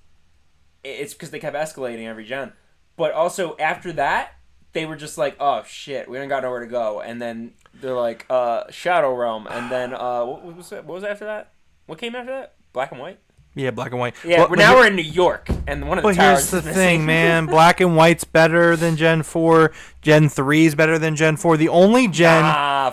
because they kept escalating every gen. But also after that, they were just like, "Oh shit, we don't got nowhere to go," and then they're like, "Shadow Realm," and then what was after that? What came after that? Black and White. Yeah, black and white. Yeah, But- now but we're in New York, and one of the But towers here's the is thing, missing. man. Black and white's better than Gen 4. Gen 3 is better than Gen 4. The only gen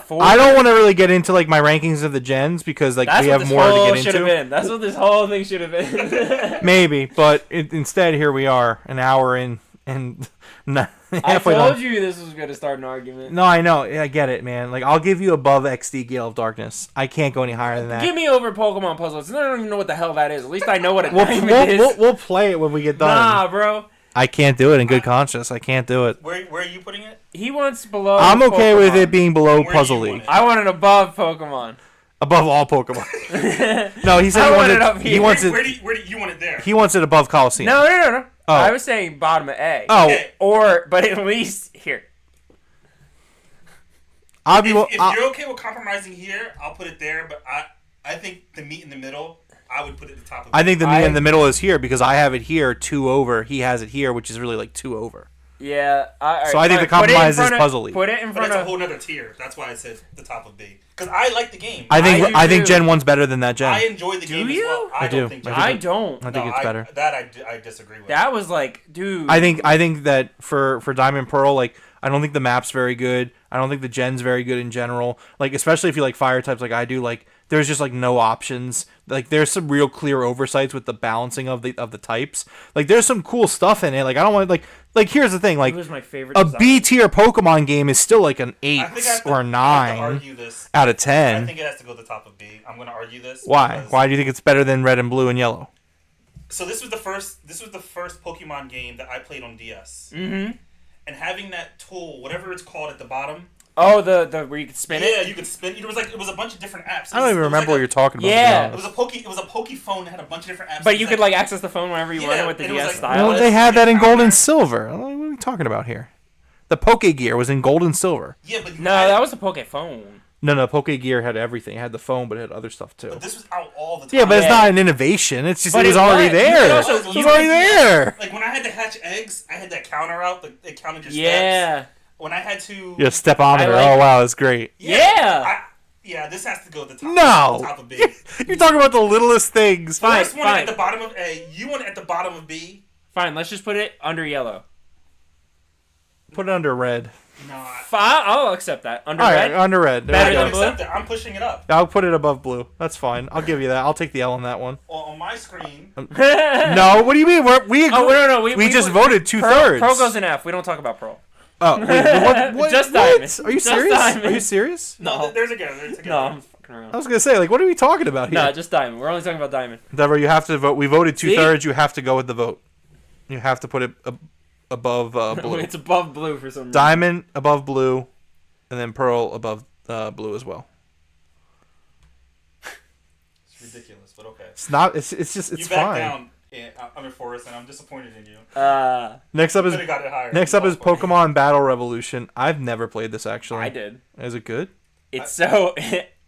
Four. I don't want to really get into like my rankings of the gens because like That's we what have this more to whole get should have into. been. That's what this whole thing should have been. Maybe, but instead here we are, an hour in and I halfway told done. you this was going to start an argument. No, I know. I get it, man. Like I'll give you above XD Gale of Darkness. I can't go any higher than that. Give me over Pokemon Puzzles. I don't even know what the hell that is. At least I know what a We'll, diamond is. we'll play it when we get done. Nah, bro. I can't do it in good conscience. I can't do it. Where are you putting it? He wants below. I'm okay with it Pokemon. being below Where do Puzzle you want League. it? I want it above Pokemon. Above all Pokemon. No, he said I he want wants it up He here. wants Where it. do you want it there? He wants it above Coliseum. No. Oh. I was saying bottom of A. Oh, Okay. But at least here. I'll be. If I'll- you're okay with compromising here, I'll put it there. But I think the meat in the middle, I would put it at the top of I think the meat I- in the middle is here because I have it here 2 over. He has it here, which is really like 2 over. Yeah. So I think the compromise is Puzzle League. Put it in But front that's a of. whole nother tier. That's why I said the top of B. Because I like the game. I think do I think too. Gen 1's better than that Gen. I enjoy the game you? as well. I I do. don't think I I think don't. I think it's better. I disagree with. That was like, dude. I think that for Diamond Pearl, like I don't think the map's very good. I don't think the gen's very good in general. Like especially if you like fire types like I do, like there's just like no options. Like there's some real clear oversights with the balancing of the types. Like there's some cool stuff in it. Like I don't want like here's the thing, like It was my favorite. a design. B tier Pokemon game is still like an 8 I think I have to, or I have to 9 argue this. out of I 10. think it has to go to the top of B. I'm going to argue this. Why? because- Why do you think it's better than Red and Blue and Yellow? So this was the first Pokemon game that I played on DS. Mm-hmm. And having that tool, whatever it's called at the bottom. Oh, the where you could spin Yeah, it. you could spin. It was a bunch of different apps. I don't even remember what you're talking about. Yeah. to be It honest. was a Pokephone that had a bunch of different apps. But you could like access the phone whenever you Yeah, wanted with the and it was DS like- style. Well, they had that in Gold and Silver. What are we talking about here? The Poke Gear was in Gold and Silver. Yeah, but No, that was the Pokephone. No, Poke Gear had everything. It had the phone, but it had other stuff too. But this was out all the time. Yeah, but it's Yeah. not an innovation. It's just But it was it already was. You could there. also- It was you already could- there. Like when I had to hatch eggs, I had that counter out. It counted your steps. Yeah. When I had to. Yeah, stepometer. I like- Oh wow, that's great. Yeah. Yeah, this has to go at the top. No. Top of B. You're talking about the littlest things. Fine, I just want it fine. at the bottom of A. You want it at the bottom of B. Fine. Let's just put it under yellow. Put it under red. No, I'll accept that. Under All red. right, under red. There Better we I go. don't than blue? accept it. I'm pushing it up. I'll put it above blue. That's fine. I'll give you that. I'll take the L on that one. On my screen, No, what do you mean? We agree. Oh no, we just voted 2/3. Pro goes in F. We don't talk about Pro. Oh, wait, what? Just what? Diamond. Are you Just serious? Diamond. Are you serious? No. there's a go. There's a go. No, I'm fucking I around. was gonna say, like, what are we talking about here? No, just Diamond. We're only talking about Diamond. Deborah, you have to vote. We voted See? 2/3. You have to go with the vote. You have to put it above blue. It's above blue for some reason. Diamond above blue, and then Pearl above blue as well. It's ridiculous, but okay. It's not. It's just. It's you back fine. down. I'm in Forest, and I'm disappointed in you. Next up is Could have got it higher. next up is Pokemon Battle Revolution. I've never played this actually. I did. Is it good? It's so.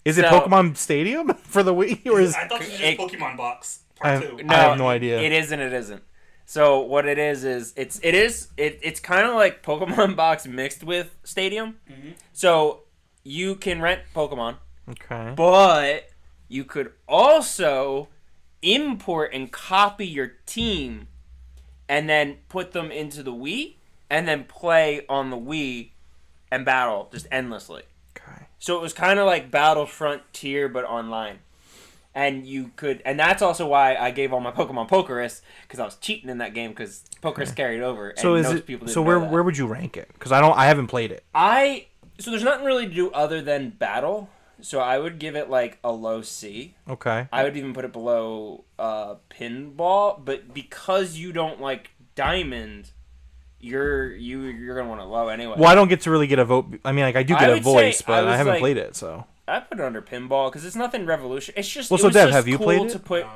Is it So- Pokemon Stadium for the Wii or is? I thought this was it- just Pokemon Box I Part have- 2. I have no idea. It is and it isn't. So what it is it's kind of like Pokemon Box mixed with Stadium. Mm-hmm. So you can rent Pokemon, Okay. but you could also import and copy your team and then put them into the Wii and then play on the Wii and battle just endlessly. Okay. So it was kind of like Battlefront tier but online. And you could, and that's also why I gave all my Pokemon Pokerus, because I was cheating in that game because Pokerus carried over. And So is most it? people didn't So know that. where would you rank it? Because I haven't played it. So there's nothing really to do other than battle. So I would give it like a low C. Okay. I would even put it below pinball, but because you don't like Diamond, you're gonna want it low anyway. Well, I don't get to really get a vote. I mean, like I do I get a would voice, say but I was I haven't like- played it. So. I put it under pinball because it's nothing revolution. It's just Well, it so was Dev, just have you cool played to it? put. No,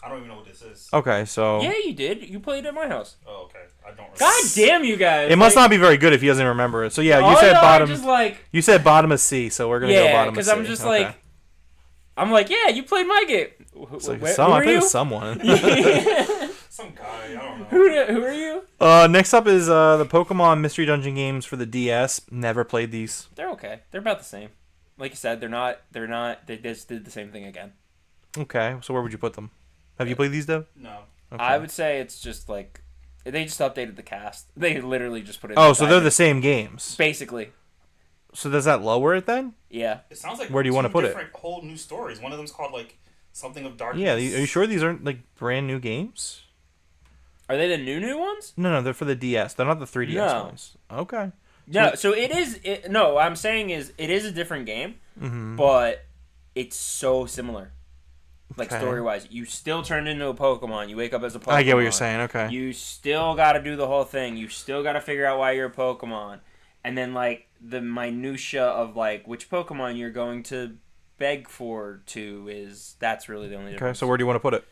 I don't even know what this is. Okay, so Yeah, you did. You played at my house. Oh, okay. I don't remember. God damn you guys! it must not be very good if he doesn't remember it. So yeah, you all said y'all are bottom. Just like You said bottom of C, so we're gonna go yeah, bottom of because C. I'm just Okay. like, I'm like yeah, you played my game. It's like, Who I are played you? with someone. Some guy. I don't know. Who are you? Next up is the Pokemon Mystery Dungeon games for the DS. Never played these. They're okay. They're about the same. Like you said, they're not. They just did the same thing again. Okay, so where would you put them? Have you played these, Dev? No. Okay. I would say it's just like they just updated the cast. They literally just put it. Oh, so they're the same games. basically. So does that lower it then? Yeah. It sounds like Where do you wanna two put it? different whole new stories. One of them's called like something of darkness. Yeah. Are you sure these aren't like brand new games? Are they the new ones? No, they're for the DS. They're not the 3DS No. ones. Okay. No. So it is. No, what I'm saying is it is a different game, Mm-hmm. but it's so similar. Like Okay. story wise, you still turn into a Pokemon. You wake up as a Pokemon. I get what you're saying. Okay. You still got to do the whole thing. You still got to figure out why you're a Pokemon, and then like the minutia of like which Pokemon you're going to beg for that's really the only Okay. difference. So where do you want to put it?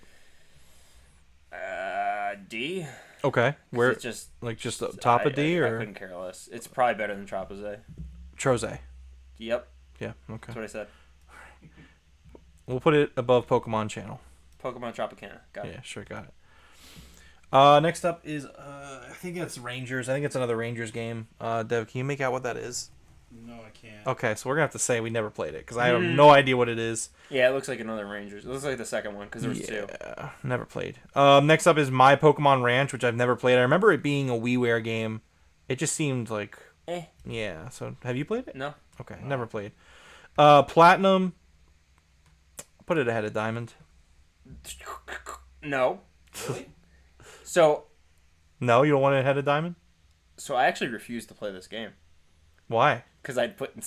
D. Okay. Where It's just like just the top of D I or couldn't care less. It's probably better than Tropize. Troze? Yep, Yeah. Okay. that's what I said. We'll put it above Pokemon Channel. Pokemon Tropicana. Got it. Yeah, sure, got it. Next up is I think it's Rangers. I think it's another Rangers game. Dev, can you make out what that is? No, I can't. Okay, so we're gonna have to say we never played it because I have no idea what it is. Yeah, it looks like another Rangers. It looks like the second one because there was two. Yeah, never played. Next up is My Pokemon Ranch, which I've never played. I remember it being a WiiWare game. It just seemed like yeah. So have you played it? No. Okay, never played. Platinum. Put it ahead of Diamond. No. Really? So No, you don't want it ahead of Diamond. I actually refused to play this game Why? because I'd put in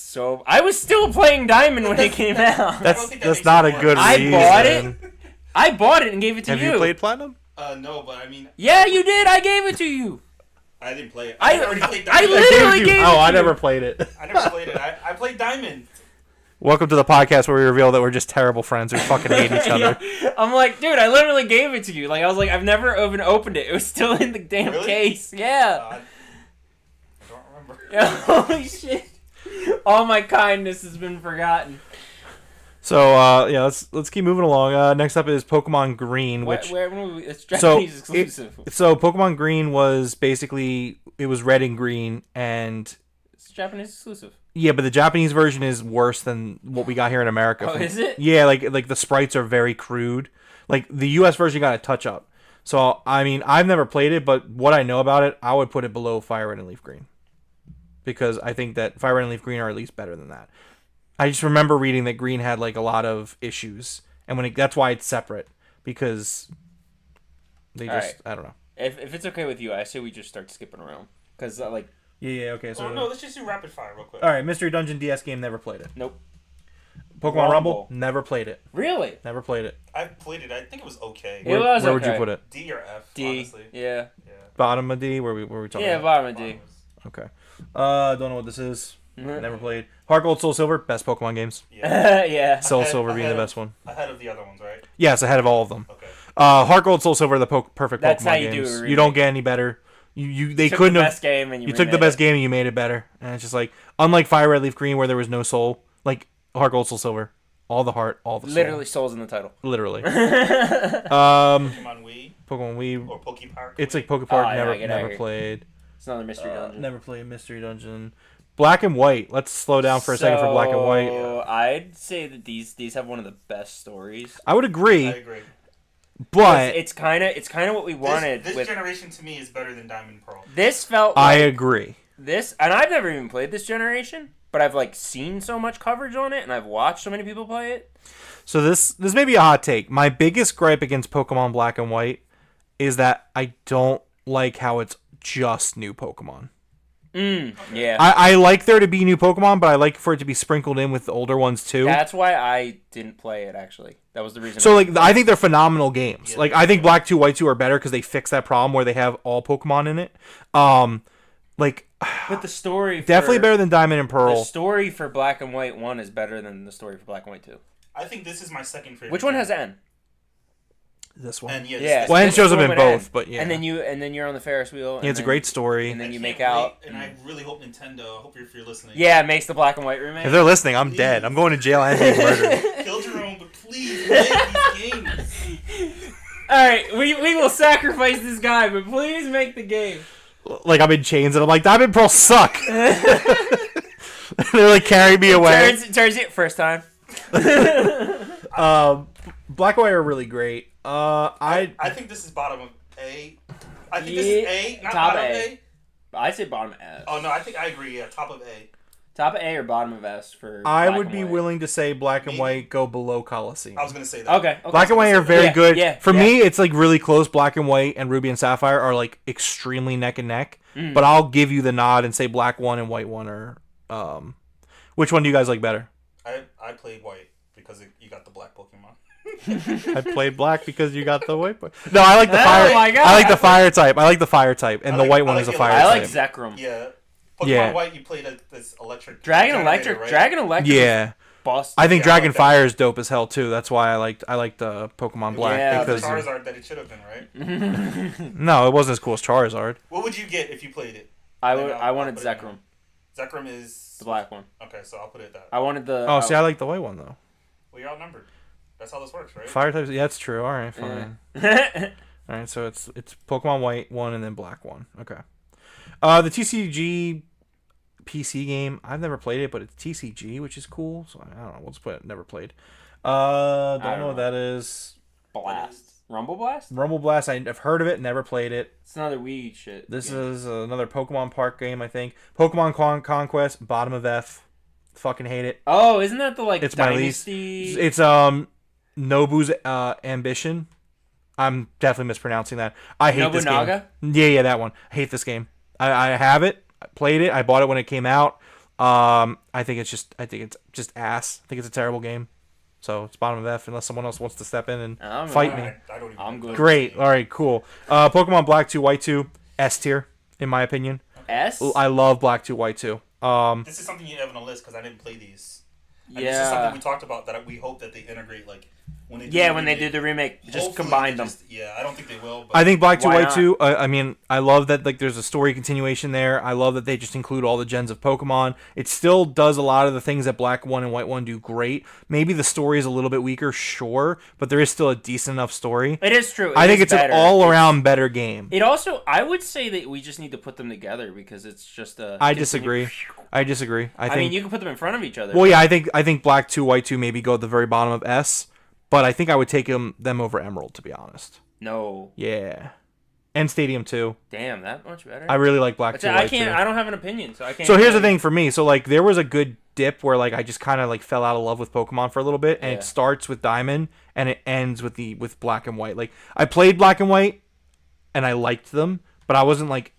I was still playing Diamond when it came out. That's think that that's makes not it a good I reason. bought it. I bought it and gave it to Have you played Platinum? No, but I mean, Yeah, you did. I gave it to you. I didn't play it. I already played I Diamond. literally gave it Oh, to I you. never played it. I never played it. I played Diamond. Welcome to the podcast where we reveal that we're just terrible friends who fucking hate each other. I'm like, dude, I literally gave it to you. Like, I was like, I've never even opened it. It was still in the damn Really? case. Yeah. I don't remember. Holy shit. All my kindness has been forgotten. So yeah, let's keep moving along. Next up is Pokemon Green, which It's so Japanese exclusive. so Pokemon Green was basically it was red and green, and It's Japanese exclusive. yeah, but the Japanese version is worse than what we got here in America. Oh, is it? Yeah, like the sprites are very crude. Like the U.S. version got a touch up. So I mean, I've never played it, but what I know about it, I would put it below Fire Red and Leaf Green, because I think that Fire Red and Leaf Green are at least better than that. I just remember reading that Green had like a lot of issues, and that's why it's separate, because they just Alright. I don't know. If it's okay with you, I say we just start skipping around. Because, like, Yeah, okay. So Oh no, let's just do rapid fire real quick. all right, Mystery Dungeon DS game, never played it. nope. Pokemon Rumble, Rumble. never played it. Really? Never played it. I played it. I think it was okay. It was Where would you okay. put it? D or F, D. honestly. Yeah. Yeah. Bottom of D? Where we talking? Yeah, about? bottom of D. Okay. Don't know what this is. Mhm. Never played. Heart Gold, Soul Silver, best Pokemon games. Yeah. Yeah. Soul Ahead- Silver being the ahead of- best one. Ahead of the other ones, right? Yes, ahead of all of them. Okay. Heart Gold, Soul Silver, the perfect That's Pokemon how you do games. a You don't remake. get any better. They Took couldn't the have. best game and You took the remade best it. game and you made it better. And it's just like unlike Fire Red Leaf Green where there was no soul, like Heart Gold, Soul Silver, all the heart, all the soul. Literally, Soul's in the title. Literally. Pokemon Wii Pokemon Wii. or Pokepark. It's like Pokepark. Oh, yeah, never get played. It's another mystery dungeon. Never played Mystery Dungeon. Black and White. Let's slow down for a second for Black and White. So, I'd say that these have one of the best stories. I would agree, I agree. but It's kind of what we wanted. This with generation to me is better than Diamond Pearl. this felt I like agree. this, and I've never even played this generation, but I've like seen so much coverage on it, and I've watched so many people play it. So this may be a hot take. My biggest gripe against Pokemon Black and White is that I don't like how it's just new Pokemon. Yeah. I like there to be new Pokemon, but I like for it to be sprinkled in with the older ones too. That's why I didn't play it, actually. That was the reason. So like I think they're phenomenal games. Yeah, Like I think Black 2, White 2 are better because they fix that problem where they have all Pokemon in it. Like but the story definitely for, better than Diamond and The Pearl. story for Black and White 1 is better than the story for Black and White 2. I think this is my second favorite. Which one game. has N? This one. And yeah, Yeah. this, Well, N this shows up one in with both, N. but yeah. And then you're on the Ferris wheel. Yeah, it's a great story. And then you I make can't out. wait, and I really hope Nintendo. I hope if you're listening. Yeah, it makes the Black and White remake. If they're listening, I'm dead. I'm going to jail and being murdered. Kill Jerome, but please make these games. All right, we will sacrifice this guy, but please make the game. Like I'm in chains and I'm like, Diamond and Pearl suck. They're like carrying me away. Turns it first time. Black and White are really great. I think this is bottom of A. I think this is A, not Top bottom A. A. I say bottom of S. Oh no, I think I agree. Yeah, top of A. Top of A or bottom of S for. I Black would and be White. willing to say Black and Maybe. White go below Coliseum. I was gonna say that. Okay. Black and White are very Yeah, good. yeah, For yeah. me, it's like really close. Black and White and Ruby and Sapphire are like extremely neck and neck. But I'll give you the nod and say Black 1 and White 1 are. Which one do you guys like better? I played White because you got the black Pokemon. I played Black because you got the white. No, I like the fire. my God. I like the fire type. I like the fire type, and I the like- white I one like is a the fire I like type. Zekrom. Yeah. Pokemon Yeah. White, you played this electric. Dragon generator, Electric. right? Dragon Electric. Yeah, Boss. I think Yeah, I Dragon like that. Fire is dope as hell too. That's why I liked the Pokemon Black Yeah, The because Charizard that it should have been, right? no, it wasn't as cool as Charizard. What would you get if you played it? I Then would. I'll- I I'll wanted put it Zekrom, Zekrom is the black one. Okay, so I'll put it that. I wanted the. Oh, see, I like the white one though. Well, you're outnumbered. That's how this works, right? Fire types. Yeah, that's true. All right, fine. Yeah. All right, so it's Pokemon White 1 and then Black 1. Okay. The TCG PC game, I've never played it, but it's TCG, which is cool. So I don't know. We'll just put it never played. Don't know what that is. Blast. Rumble Blast. Rumble Blast, I've heard of it, never played it. It's another Wii shit. This game. is another Pokemon Park game, I think. Pokemon Conquest, bottom of F. Fucking hate it. Oh, isn't that the like It's my least. Dynasty? It's Nobu's Ambition. I'm definitely mispronouncing that. I hate this game. Nobunaga? Yeah, that one. I hate this game. I have it. I played it. I bought it when it came out. I think it's just ass. I think it's a terrible game. So it's bottom of F unless someone else wants to step in and I'm fight me. I don't even I'm know. good. Great. All right, cool. Pokemon Black 2, White 2, S tier, in my opinion. S. I love Black 2, White 2. This is something you have on a list because I didn't play these. And Yeah. This is something we talked about that we hope that they integrate, like when they do Yeah, the when they remake, did the remake, just hopefully combine they them. Yeah, I don't think they will. But I think Black 2, Why White not? 2, I mean, I love that like there's a story continuation there. I love that they just include all the gens of Pokemon. It still does a lot of the things that Black 1 and White 1 do great. Maybe the story is a little bit weaker, sure, but there is still a decent enough story. It is true. I think is it's better. an all-around better game. It also, I would say that we just need to put them together because it's just a. I disagree. I disagree. I I think mean, you can put them in front of each other. well, yeah, I think Black 2, White 2 maybe go at the very bottom of S, but I think I would take them over Emerald, to be honest. No. Yeah. And Stadium 2. Damn, that much better. I really like Black 2, I White can't. 2. I don't have an opinion, so I can't. So here's the thing for me. So like there was a good dip where like I just kind of like fell out of love with Pokemon for a little bit, and Yeah. it starts with Diamond and it ends with Black and White. Like I played Black and White, and I liked them, but I wasn't like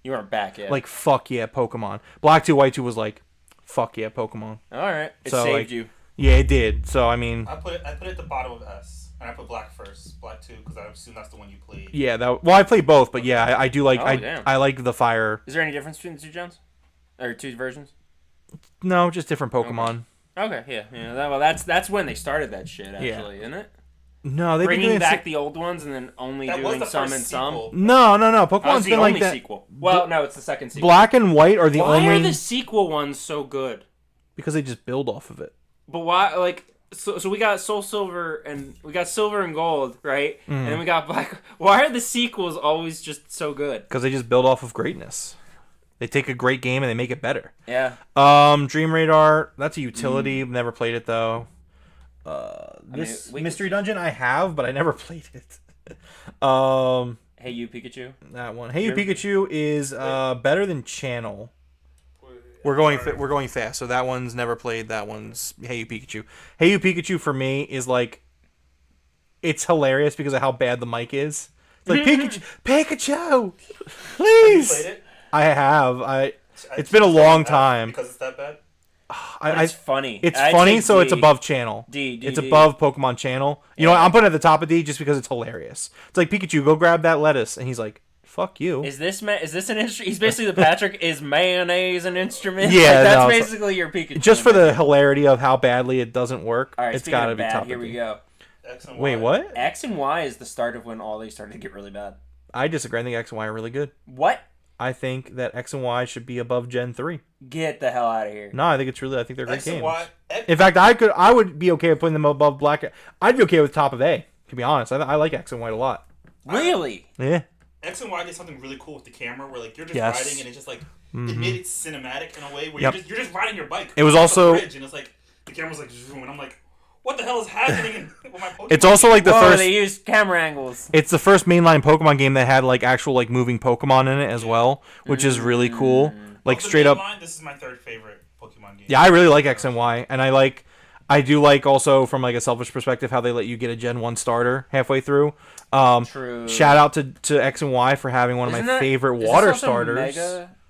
You aren't back yet. fuck yeah Pokemon. Black 2, White 2 was like fuck yeah Pokemon. all right, it So, saved like, you. Yeah, it did. So I mean, I put it at the bottom of S, and I put Black first, Black 2, because I assume that's the one you played. yeah, I played both, but yeah, I do like Oh, damn. I like the fire. Is there any difference between the two gens, or two versions? No, just different Pokemon. Okay, yeah. That's when they started that shit, actually, isn't it? No, they've been Bringing doing back the old ones and then only That was doing the some first and some. sequel. No. That was Pokemon's the been only like that. sequel. Well, no, it's the second sequel. Black and White are the Why only are the sequel ones so good? because they just build off of it. But why? Like, So we got Soul Silver and we got Silver and Gold, right? Mm. And then we got Black. Why are the sequels always just so good? Because they just build off of greatness. They take a great game and they make it better. Yeah. Dream Radar, that's a utility. Never played it though. This Mystery Dungeon I have, but I never played it. Hey You Pikachu. That one. Hey You Pikachu is better than Channel. We're going fast, so that one's never played. That one's Hey You Pikachu. Hey You Pikachu for me is like, it's hilarious because of how bad the mic is. It's like Pikachu, please. You played it? I have. It's been a long time. Because it's that bad. It's funny. It's I'd funny, say so it's D. above Channel. D. It's above Pokemon Channel. You know what? I'm putting it at the top of D just because it's hilarious. It's like, Pikachu, go grab that lettuce, and he's like, "Fuck you." Is this an instrument? He's basically the Patrick. Is mayonnaise an instrument? Yeah, Like, that's no, basically your Pikachu. Just for the hilarity of how badly it doesn't work, All right, it's speaking got to of be bad, top here of we D. go. X and Wait, Y. what? X and Y is the start of when all these started to get really bad. I disagree. I think X and Y are really good. What? I think that X and Y should be above Gen 3. Get the hell out of here. No, I think they're great X and games. Y. In fact, I would be okay with putting them above Black. I'd be okay with top of A, to be honest. I like X and Y a lot. Really? Yeah. X and Y did something really cool with the camera, where like you're just Yes. riding and it's just like it made it cinematic in a way where Yep. you're just riding your bike. It was off also- a bridge, and it's like the camera's like zoom, and I'm like, what the hell is happening with my Pokemon? It's also like the Oh, first. they used camera angles. It's the first mainline Pokemon game that had like actual like moving Pokemon in it as well, which is really cool. Like Of the straight main up. line, this is my third favorite Pokemon game. Yeah, I really like X and Y, and I do like also from like a selfish perspective how they let you get a Gen 1 starter halfway through. True. Shout out to X and Y for having one of Isn't my that- favorite is this water also starters.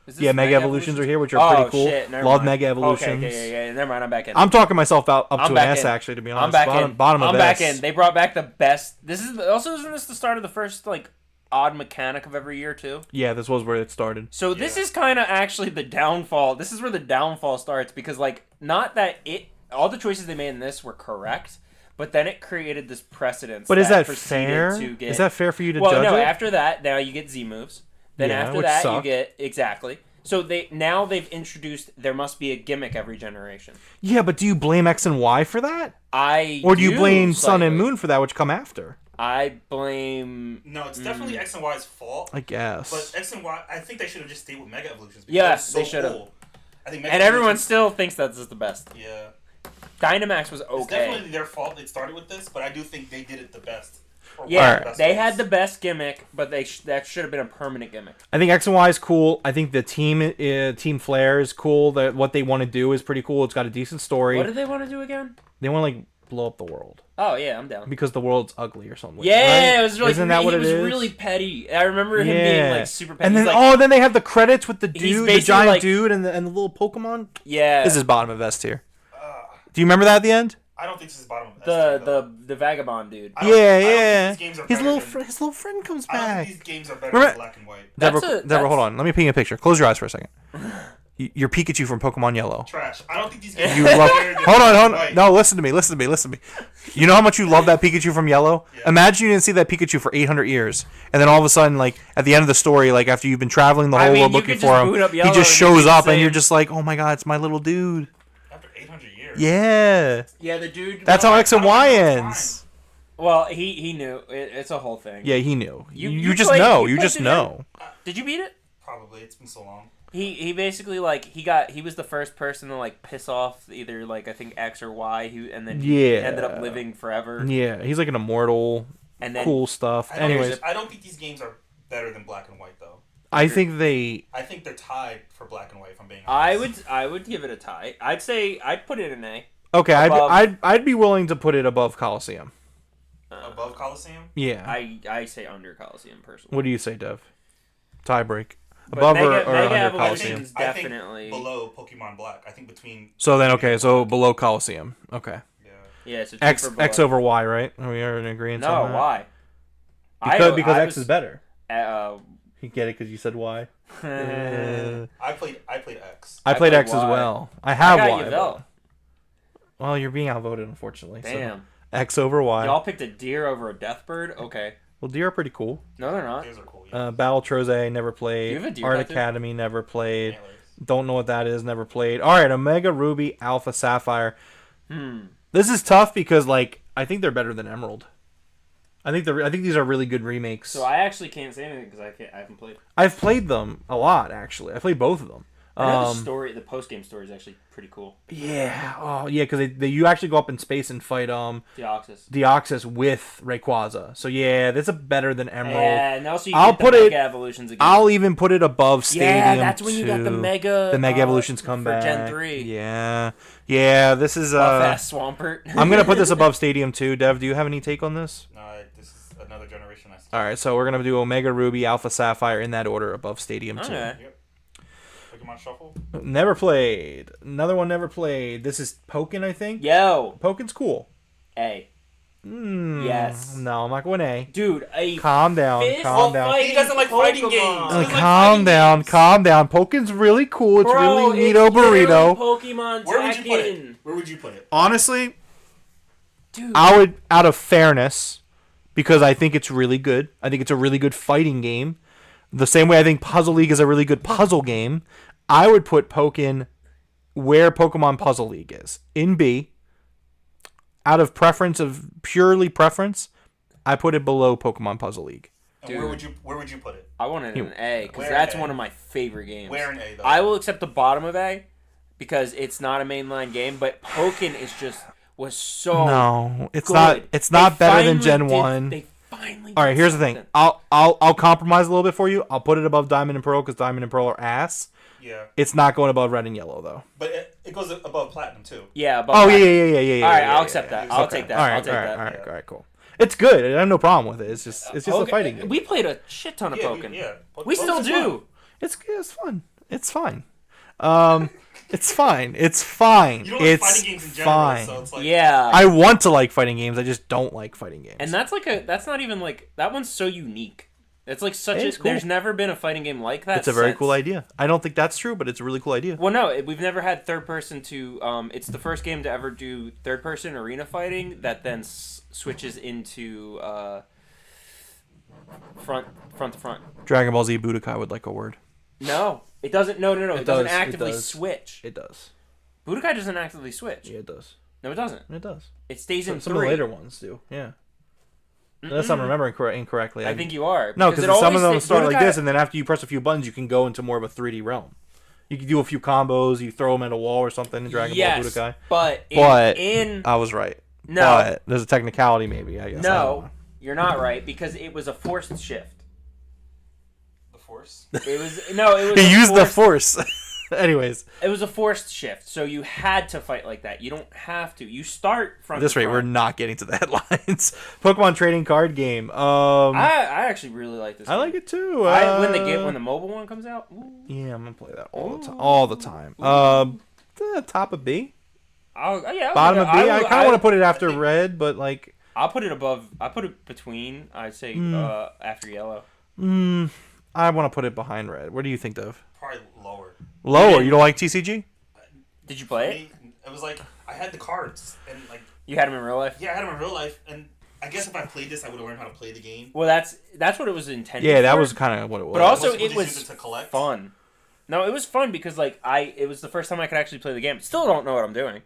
Is this Yeah, Mega Evolutions are here, which are pretty cool. Shit, never Love mind. Mega Evolutions. Okay, yeah. Never mind, I'm back in. I'm talking myself up I'm to an back S in. actually, to be honest. I'm back in. Bottom of I'm S. back in. They brought back the best. Isn't this the start of the first like odd mechanic of every year too? Yeah, this was where it started. So this is kind of actually the downfall. This is where the downfall starts because like not that all the choices they made in this were correct, but then it created this precedence. But is that proceeded fair? to get- Is that fair for you to well, judge no. it? After that, now you get Z moves. Then Yeah, after which that, suck. you get exactly. So they've introduced there must be a gimmick every generation. Yeah, but do you blame X and Y for that? Or Or do you blame Sun and Moon for that, which come after? I blame. No, it's definitely X and Y's fault. I guess. But X and Y, I think they should have just stayed with Mega Evolutions. because Yeah, it's so they should have. cool. I think Mega And everyone Evolutions- still thinks that's the best. Yeah. Dynamax was It's okay. definitely their fault they started with this, but I do think they did it the best. Or one of Yeah, the best they ways. had the best gimmick, but that should have been a permanent gimmick. I think X and Y is cool. I think the Team Flare is cool. That what they want to do is pretty cool. It's got a decent story. What did they want to do again? They want to like blow up the world Oh yeah, I'm down. because the world's ugly or something. Yeah, right? it was really. Isn't that what he it was is? really petty. I remember him being like super petty. And then He's like, then they have the credits with the He's dude, the basically giant like- dude, and the little Pokemon. yeah, This is bottom of S tier. Do you remember that at the end? I don't think this is bottom of S tier, though. the vagabond dude. I don't- I don't think Yeah. these games are His better little than- his little friend comes I don't back. think these games are better Remember- than Black and White. Deborah, That's Deborah, hold on. Let me paint a picture. Close your eyes for a second. You're Pikachu from Pokemon Yellow. Trash. I don't think these games You are love. better than Hold Black on. and White. No, listen to me. You know how much you love that Pikachu from Yellow? Yeah. Imagine you didn't see that Pikachu for 800 years, and then all of a sudden, like at the end of the story, like after you've been traveling the I whole mean, world you looking could for just him, boot up he Yellow just and shows do the up, and same. you're just like, oh my god, it's my little dude. After 800 years. Yeah, Yeah, the dude. that's how X and I don't Y think that's ends. Well, he knew. It's a whole thing. Yeah, he knew. You You just played- know. you You played just the know. Did you beat it? Probably. It's been so long. He basically like he was the first person to like piss off either like I think X or Y and then he Yeah. ended up living forever. Yeah, he's like an immortal. And then Cool stuff. I don't, Anyways, I don't think these games are better than Black and White, though. I think they. I think they're tied for Black and White, if I'm being honest. I would give it a tie. I'd put it an A. Okay, Above- I'd be willing to put it above Coliseum. Above Coliseum? Yeah. I say under Coliseum personally. What do you say, Dev? Tie break. But Above or Mega under Evolution Coliseum? is I think definitely below Pokemon Black. I think between... So then, okay, so below Coliseum. Okay. Yeah. yeah. So X two for X below. over Y, right? Are we are in agreement No, on that? why? Because I X is better. Uh, You get it because you said Y. I played X. I played played X as Y. well. I have I got Y. Yvel. but- Well, you're being outvoted, unfortunately. Damn. So X over Y. Y'all picked a deer over a deathbird? Okay. Well, deer are pretty cool. No, they're not. Those are cool. Yeah. Battle Troze, never played. You have a deer Art tattoo? Academy, never played. Antlers. Don't know what that is, never played. All right, Omega Ruby, Alpha Sapphire. This is tough because like I think they're better than Emerald. I think these are really good remakes. So I actually can't say anything because I haven't played. I've played them a lot actually. I played both of them. I know the post game story is actually pretty cool. Yeah. Oh yeah, because you actually go up in space and fight Deoxys with Rayquaza. So yeah, this is better than Emerald. Yeah, and also you I'll get the put Mega it. Evolutions again. I'll even put it above Stadium. Yeah, that's when you got the Mega Evolutions come for back. Gen 3. Yeah. Yeah. This is Fast Swampert. I'm gonna put this above Stadium too. Dev, do you have any take on this? No, this is another generation. All right, so we're gonna do Omega Ruby, Alpha Sapphire in that order above Stadium 2. Okay. Yep. Pokemon Shuffle. Never played. Another one never played. This is Pokken, I think. Yo, Poken's cool. A. Yes. No, I'm not going A. Dude, a Calm down. fist Calm down. fighting He doesn't like fighting Pokemon. games. He doesn't like Calm fighting down. games. Calm down. Poken's really cool. It's Bro, really it's neato literally burrito. Pokemon Where would you put Tekken. it? Where would you put it? Honestly, Dude. I would, out of fairness, because I think it's really good. I think it's a really good fighting game. The same way I think Puzzle League is a really good puzzle game. I would put Pokken where Pokemon Puzzle League is, in B. Out of purely preference, I put it below Pokemon Puzzle League. And Dude. where would you put it? I want it in an A because Where that's in A? one of my favorite games. Where in A though? I will accept the bottom of A because it's not a mainline game, but Pokken was so No, it's good. not. It's not They better than finally Gen did- 1. They finally. All right, did here's the thing. something. I'll compromise a little bit for you. I'll put it above Diamond and Pearl because Diamond and Pearl are ass. Yeah, It's not going above Red and Yellow though. but it goes above Platinum too. Yeah. But Oh yeah. All right, yeah, I'll yeah, accept yeah. that. I'll Okay. take that. All right, I'll take that. all right, cool. It's good. I have no problem with it. It's just a Okay, fighting game. We played a shit ton of Yeah, Pokken. yeah. We still Pokemon's do. It's fun. It's fine. It's fine. It's fine. You don't like It's fighting games in general, fine. so it's like Yeah. I want to like fighting games. I just don't like fighting games. And that's not even like that one's so unique. It's like such It's a cool. there's never been a fighting game like that. It's a very since. cool idea. I don't think that's true, but it's a really cool idea. Well, no, we've never had third person to. It's the first game to ever do third person arena fighting that then switches into front to front. Dragon Ball Z Budokai would like a word. No, it doesn't. No, it doesn't does, it actively does. switch. It does. Budokai doesn't actively switch. Yeah, it does. No, it doesn't. It does. It stays in Some of 3. the later ones do. Yeah. Unless I'm remembering incorrectly. I think you are. No, because it some always of them stays- start like Budokai- this, and then after you press a few buttons, you can go into more of a 3D realm. You can do a few combos. You throw them at a wall or something in Dragon Ball Budokai. but But in I was right. No. But there's a technicality, maybe. I guess. I don't no, know. you're not right because it was a forced shift. the Force. It was no, it was. He a used the forced- force. Anyways, It was a forced shift, so you had to fight like that. You don't have to. You start from at this rate, we're not getting to the headlines. Pokemon trading card game. I actually really like this. I like it too. When the mobile one comes out. Ooh, Yeah, I'm gonna play that all the time. All the time. Top of B, bottom of B. I kind of want to put it after red, but like, I'll put it above. I put it between. I'd say after yellow. I want to put it behind red. What do you think, Dev? Probably lower. Lower. You don't like TCG? Did you play it? It was like I had the cards and like You had them in real life. yeah, I had them in real life, and I guess if I played this, I would have learned how to play the game. Well, that's what it was intended. Yeah, that for. was kind of what it was. But also, Was it you was use it to collect? fun. No, it was fun because like it was the first time I could actually play the game. Still don't know what I'm doing,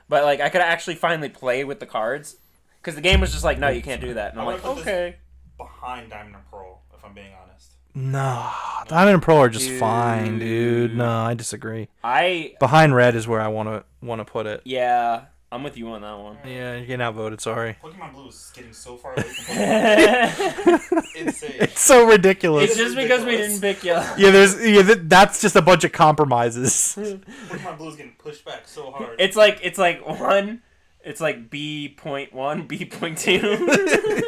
but like I could actually finally play with the cards because the game was just like, no, you can't do that, and I'm I like, wanna put this- okay. Behind Diamond and Pearl, if I'm being honest. No, Diamond and Pearl are just Dude. fine, dude. No, I disagree. I Behind red is where I want to put it. yeah, I'm with you on that one. Yeah, you're getting outvoted. Sorry. Pokemon Blue is getting so far away from Pokemon. Insane. It's so ridiculous. It's just because we didn't pick you. Yeah, that's just a bunch of compromises. Pokemon Blue is getting pushed back so hard. It's like one. It's like B.1, B.2.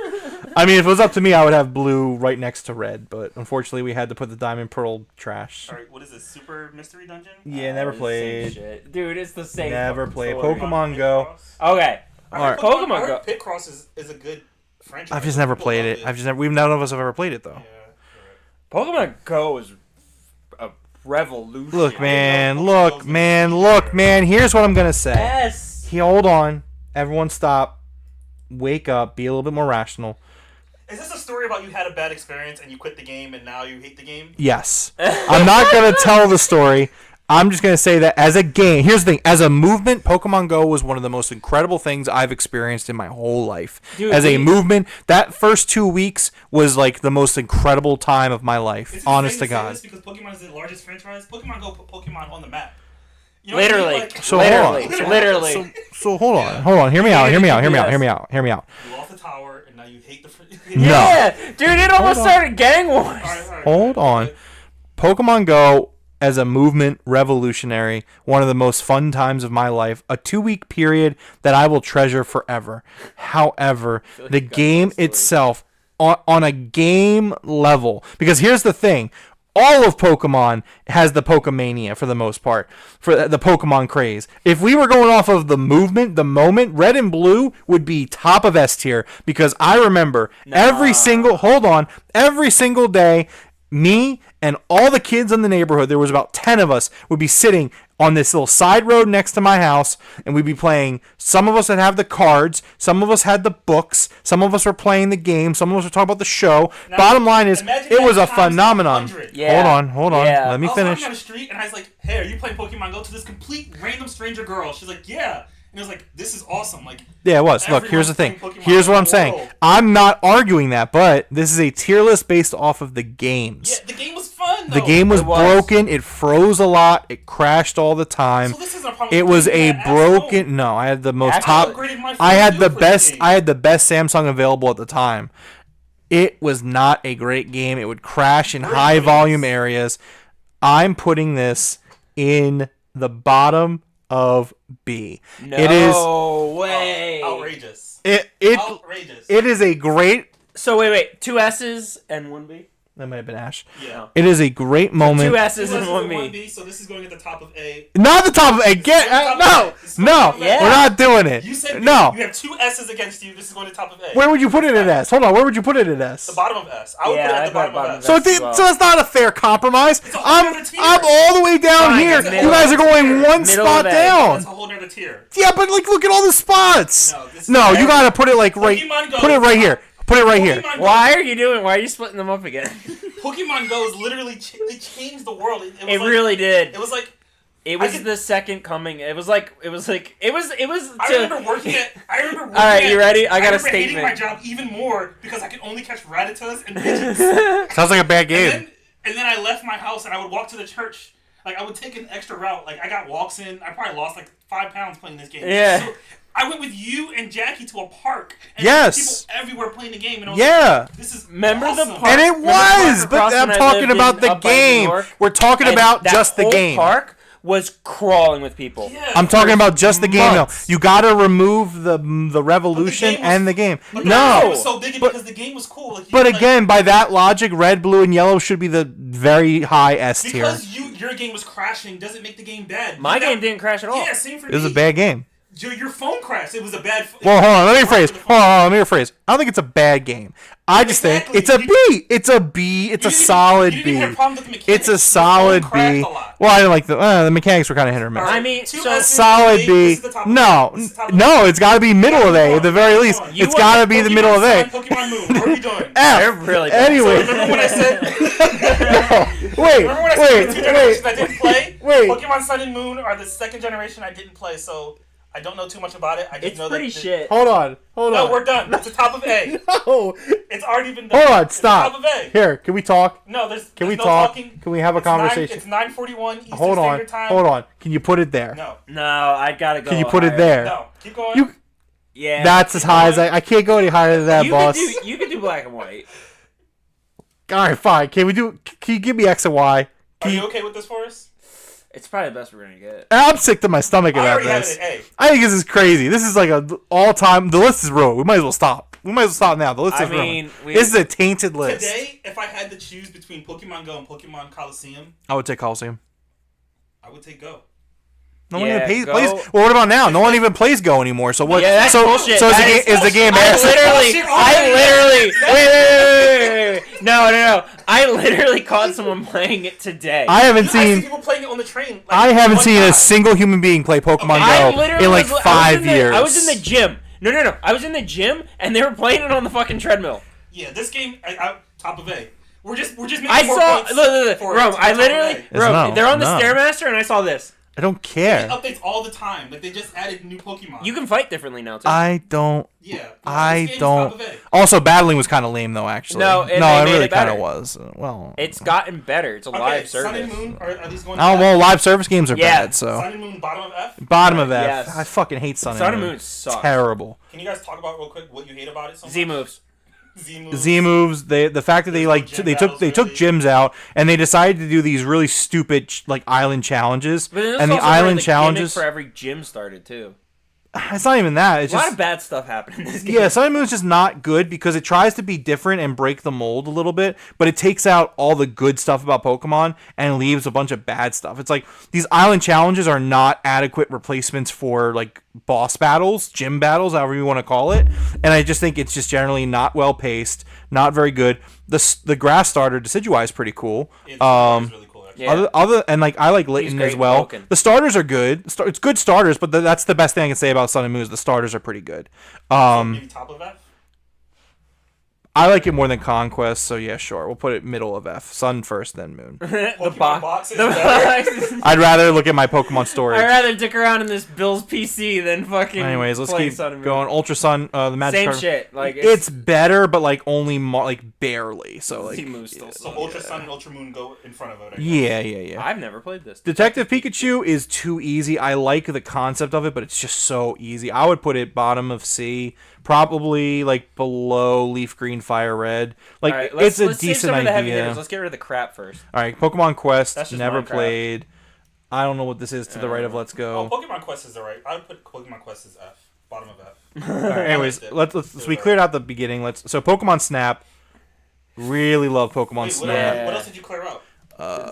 I mean, if it was up to me, I would have blue right next to red, but unfortunately, we had to put the Diamond Pearl trash. All right, what is this? Super Mystery Dungeon? Yeah, never Same played. shit. Dude, it's the same. Never fucking played. story. Pokemon Go. Okay. Alright. Pokemon I heard Go. Picross is a good franchise. I've just never People played love it. None of us have ever played it though. Yeah, you're right. Pokemon Go is a revolution. Look, man. Here's what I'm gonna say. Yes. Hold on. Everyone, stop. Wake up. Be a little bit more rational. Is this a story about you had a bad experience and you quit the game and now you hate the game? Yes. I'm not gonna tell the story. I'm just going to say that as a game, here's the thing. As a movement, Pokemon Go was one of the most incredible things I've experienced in my whole life. Dude, as a movement, that first 2 weeks was like the most incredible time of my life. It's Honest to insane say God. this because Pokemon is the largest franchise. Pokemon Go put Pokemon on the map. You know Literally. what I mean? Like, So hold on. Literally. So hold on. Hear me out. Hear me out. you lost the tower, and now you hate the. No. Yeah, dude, it almost on. started gang wars. All right. Hold on. Pokemon Go as a movement, revolutionary, one of the most fun times of my life, a 2-week period that I will treasure forever. However, the game itself, on a game level, because here's the thing, all of Pokemon has the Pokemania for the most part, for the Pokemon craze. If we were going off of the movement, the moment, Red and Blue would be top of S tier, because I remember every single day, me and all the kids in the neighborhood, there was about 10 of us, would be sitting on this little side road next to my house, and we'd be playing. Some of us would have the cards, some of us had the books, some of us were playing the game, some of us were talking about the show. Now, Bottom line is, imagine it was that a times phenomenon. 100. Yeah. Hold on. Yeah. Let me I was finish. walking down the street, and I was like, "Hey, are you playing Pokemon Go?" To this complete random stranger girl. She's like, "Yeah," and it was like, "This is awesome!" Like, Yeah, it was. Look, here's the thing. Everyone's playing Pokemon Here's what in I'm the saying. world. I'm not arguing that, but this is a tier list based off of the games. yeah, the game was fun. Though. The game was It was. broken. It froze a lot. It crashed all the time. So this isn't a problem. It with was the a game. Ask Snow. broken. No, I had the most Ask top. upgraded my I had phone the for this best. game. I had the best Samsung available at the time. It was not a great game. It would crash in high volume areas. I'm putting this in the bottom of B. No It is. way. Outrageous. It Outrageous. it is a great. So wait, 2 S's and 1 B? That might have been Ash. Yeah. It is a great moment. 2 This S's and is 1 1 B. B, so this is going at the top of A. Not the top of it. Get no. Yeah. We're not doing it. You said no. you have 2 S's against you. This is going to the top of A. Where would you put it at S? Hold on. Where would you put it at S? The bottom of S. I would Yeah, put it I'd at the put it bottom of S. So, as well. so it's not a fair compromise. a whole nother tier. I'm all the way down Fine, here. it's You middle. guys are going one Middle spot of A. down. That's a whole nother tier. Yeah, but like, look at all the spots. No, this is No, you every- gotta put it like right. Pokemon Go Put it right here. Put it right here. Pokemon Go- Why are you splitting them up again? Pokemon Go is literally it changed the world. It was It like, really did. It was like It was could- the second coming. It was to. I remember working at. All right, you ready? I got a remember hating statement. my job even more because I could only catch Rattatas and pigeons. Sounds like a bad And game. then I left my house and I would walk to the church. Like I would take an extra route. Like I got walks in. I probably lost like 5 pounds playing this game. Yeah. So I went with you and Jackie to a park. And Yes. there were people everywhere playing the game. And I was Yeah. like, this is Remember the awesome. park? And it Remember the park was, but across I'm when I talking lived about in- the up by New game. York? We're talking And about that just the whole game. Park was crawling with people. Yeah. I'm talking about just the game. No, months. you gotta remove the revolution game was- and the game. But the game No, was so big because the game was cool. Like, you but could, like, again, by that logic, red, blue, and yellow should be the very high S tier. because your game was crashing doesn't make the game bad. My You game got- didn't crash at all. Yeah, same for It was me. a bad game. Your phone crashed. It was a bad. Well, hold on. Let me rephrase. Let me rephrase. I don't think it's a bad game. I just Exactly. think it's a B. It's a B. It's a solid you B. didn't have problems with the mechanics. It's a Your solid phone crashed B. a lot. Well, I didn't like the mechanics were kind of hit or miss. Alright, I mean, 2 so- S's, Solid this B. is the top of No, it. This is the top of no, it. it's got to be middle of A at the very least. You It's got to be the middle of A. Pokemon Sun, Pokemon Moon. What are we doing? They're F. really bad. Anyway, Remember when I said? wait, Remember when I said the 2 generations I wait. didn't play? Wait. Pokemon Sun and Moon are the 2nd generation I didn't play, so I don't know too much about it. I just It's know pretty that shit. Hold on. No, we're done. It's the top of A. No. It's already been done. Hold on. It's Stop. the top of A. Here, can we talk? No, Can we no talk? Talking. Can we have a It's 9 conversation? It's 9:41 Eastern Hold on. Standard Time. Hold on. Can you put it there? No, No, I gotta go. Can you put it higher. there? no. Keep going. You. Yeah. That's as high as I can't go any higher than that, you boss. You could do black and white. All right, fine. Can you give me X and Y? Are you okay with this for us? It's probably the best we're gonna get. I'm sick to my stomach I about already have this. it at A. I think this is crazy. This is like a all-time. The list is ruined. We might as well stop. We might as well stop now. The list I is ruined. mean, This is a tainted list. Today, if I had to choose between Pokemon Go and Pokemon Coliseum, I would take Coliseum. I would take Go. No one Yeah, even Go- plays. Well, what about now? No one even plays Go anymore. So what? Yeah, that's so bullshit. so is the That game is the game ass? I literally. Wait. No. I literally caught someone playing it today. I haven't I see seen. people playing it on the train. Like, I haven't one seen a time. single human being play Pokemon I Go literally in like was- 5 years. I was in the gym. No. I was in the gym and they were playing it on the fucking treadmill. Yeah, this game, top of A. We're just making I more saw. points Look, for Rome. it to I be top literally. of A. It's Rome, no, they're on the no. Stairmaster, and I saw this. I don't They care. get updates all the time. Like they just added new Pokemon. You can fight differently now too. I don't. Yeah. This I game is don't. top of A. Also, battling was kind of lame though. Actually, No, and they it made really it kind better. of was. Well, It's gotten better. It's a Okay, live Sun service. and Moon are these going? oh to well, live service games are Yeah. bad. So Sun and Moon bottom of F. bottom of F. Yes. I fucking hate Sun, Sun and and Moon sucks. Terrible. Can you guys talk about real quick what you hate about it so much? Z moves. Z moves. Z moves. The fact that they There's no like gym they took battles, really. gyms out and they decided to do these really stupid like island challenges. But then And the island challenges. for every gym started too. It's not even that. It's A lot just of bad stuff happened in this game. yeah. Sun and Moon's just not good because it tries to be different and break the mold a little bit, but it takes out all the good stuff about Pokemon and leaves a bunch of bad stuff. It's like these island challenges are not adequate replacements for like boss battles, gym battles, however you want to call it. And I just think it's just generally not well paced, not very good. The grass starter Decidueye is pretty cool. It's really cool. Actually. Yeah. Other and like I like Layton great as in well. Vulcan. The starters are good. It's good starters, but that's the best thing I can say about Sun and Moon is the starters are pretty good. Maybe top of F. I like it more than Conquest, so yeah, sure. We'll put it middle of F. Sun first, then Moon. the Pokemon box. box is The better. box. I'd rather look at my Pokemon storage. I'd rather dick around in this Bill's PC than fucking. Anyways, let's play keep Sun and Moon. going. Ultra Sun, the Magic Same card. shit. Like It's better, but like only like barely. So like Z moves still So suck. Ultra Sun and Ultra Moon go in front of it. I guess. yeah. I've never played this. Detective Pikachu is too easy. I like the concept of it, but it's just so easy. I would put it bottom of C, probably like below Leaf Green, Fire Red. Like All right, it's a let's save decent some of the heavy idea. hitters. Let's get rid of the crap first. All right, Pokemon Quest, That's just never Minecraft. played. I don't know what this is to the right of Let's Oh, Go. Pokemon Quest is alright. I would put Pokemon Quest as F, bottom of F. All right, anyways, I liked it. let's It was we cleared out the beginning. So Pokemon Snap. Really love Pokemon Wait, Snap. Yeah. what else did you clear out?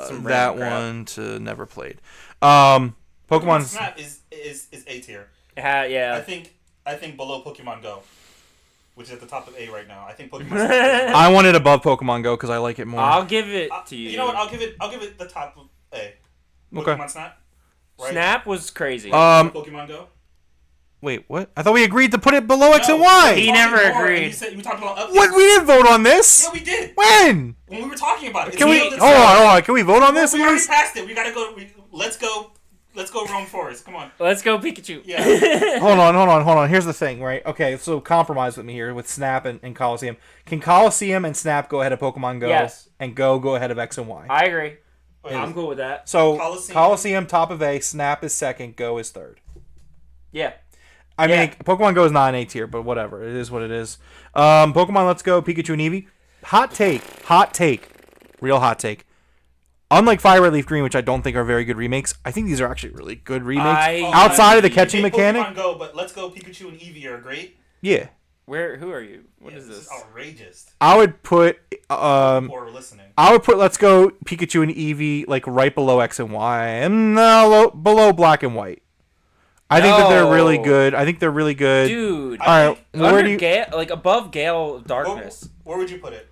Some That random crap. one to never played. Pokemon Snap is A tier. Yeah. I think below Pokemon Go, which is at the top of A right now. I think Pokemon Snap. I want it above Pokemon Go because I like it more. I'll give it to you. You know what? I'll give it the top of A. Okay. Pokemon Snap. Right. Snap was crazy. Pokemon Go. Wait, what? I thought we agreed to put it below X and No, Y. He we never talked before, and agreed. You said we talked about updates. What? We didn't vote on this. Yeah, we did. When? When we were talking about it. Can It's we? sealed and Hold sealed. on. Can we vote on this? We already passed it. We gotta go. Let's go. Let's go. Rome Forest. Come on. Let's go Pikachu. Yeah. Hold on. Here's the thing, right? Okay, so compromise with me here with Snap and Coliseum. Can Coliseum and Snap go ahead of Pokemon Go? Yes. And go ahead of X and Y. I agree. Wait, I'm cool with that. So Coliseum. Coliseum top of A, Snap is second, Go is third. Yeah. I Yeah. mean, Pokemon Go is not an A tier, but whatever. It is what it is. Pokemon Let's Go, Pikachu and Eevee. Hot take. Real hot take. Unlike Fire Red Leaf Green, which I don't think are very good remakes, I think these are actually really good remakes. Oh, Outside of the you catching think mechanic, Pokemon Go, but Let's Go Pikachu and Eevee are great. yeah. Who are you? What Yeah, is this this? is outrageous. I would put Or listening. Let's Go Pikachu and Eevee like right below X and Y, and below Black and White. I think that they're really No. good. I think they're really good. Dude. All right, think- where Under do you? Gale, like above Gale of Darkness. Where would you put it?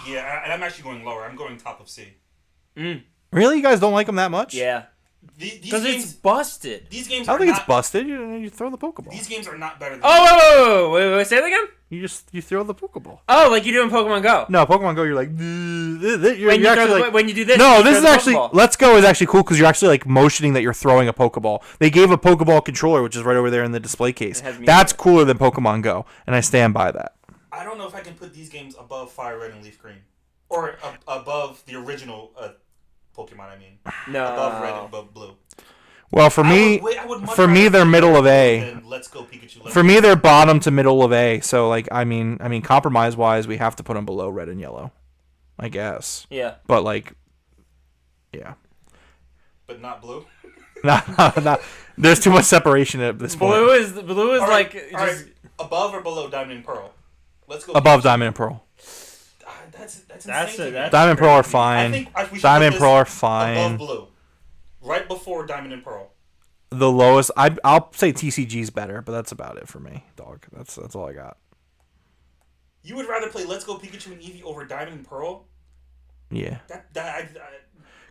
Yeah, and I'm actually going lower. I'm going top of C. Really, you guys don't like them that much? Yeah. These Because it's games. busted. These games. I don't are think it's not, busted. You throw the Pokeball. These games are not better than. Oh, wait, say that again? You throw the Pokeball. Oh, like you do in Pokemon Go. No, Pokemon Go. You're like you're When you, throw actually the, like, when you do this, no. you This throw is the actually Pokeball. Let's Go is actually cool because you're actually like motioning that you're throwing a Pokeball. They gave a Pokeball controller, which is right over there in the display case. It has me That's on it. cooler than Pokemon Go, and I stand by that. I don't know if I can put these games above Fire Red and Leaf Green, or above the original Pokemon. I mean, No. above Red and above Blue. Well, for me, I would much for me, rather they're see middle of A. than Let's Go Pikachu. For me, they're bottom to middle of A. So like, I mean, compromise wise, we have to put them below Red and Yellow, I guess. Yeah. But like, yeah. but not Blue. Not, there's too much separation at this point. Blue is All right, like all right, just above or below Diamond and Pearl. Let's go Above Pikachu. Diamond and Pearl. That's That's insane to me. that's Diamond and Pearl are crazy. fine. I think we should Diamond and put Pearl are this fine. above Blue, right before Diamond and Pearl. The lowest, I'll say TCG's better, but that's about it for me, dog. That's all I got. You would rather play Let's Go Pikachu and Eevee over Diamond and Pearl? Yeah, I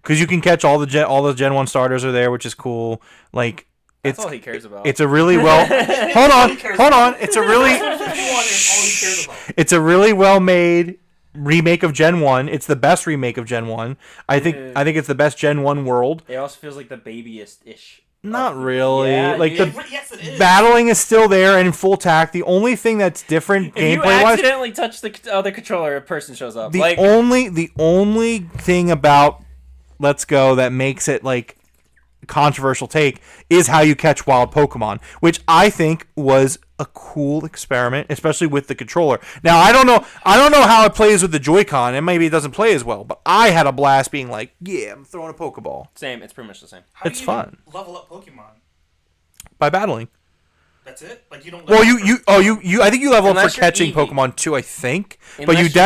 because you can catch all the Gen 1 starters are there, which is cool. Like That's it's all he cares about. it's a really well. hold on. It's a really Pokemon is all he cares about. it's a really well made remake of Gen 1. It's the best remake of Gen 1. I think it's the best Gen 1 world. It also feels like the babyest-ish. Not really. Yeah, like dude. Yes, it is. battling is still there and in full tact. The only thing that's different If you gameplay wise, accidentally touch the other controller, a person shows up. the only thing about Let's Go that makes it like controversial take is how you catch wild Pokemon, which I think was a cool experiment, especially with the controller. Now I don't know how it plays with the Joy-Con, and maybe it doesn't play as well, but I had a blast being like, yeah, I'm throwing a Pokeball. Same. It's pretty much the same. How It's do you fun. level up Pokemon? By battling. That's it. Like you don't. Well, level up you I think you level up Unless for you're catching Eevee. Pokemon too, I think. But Unless you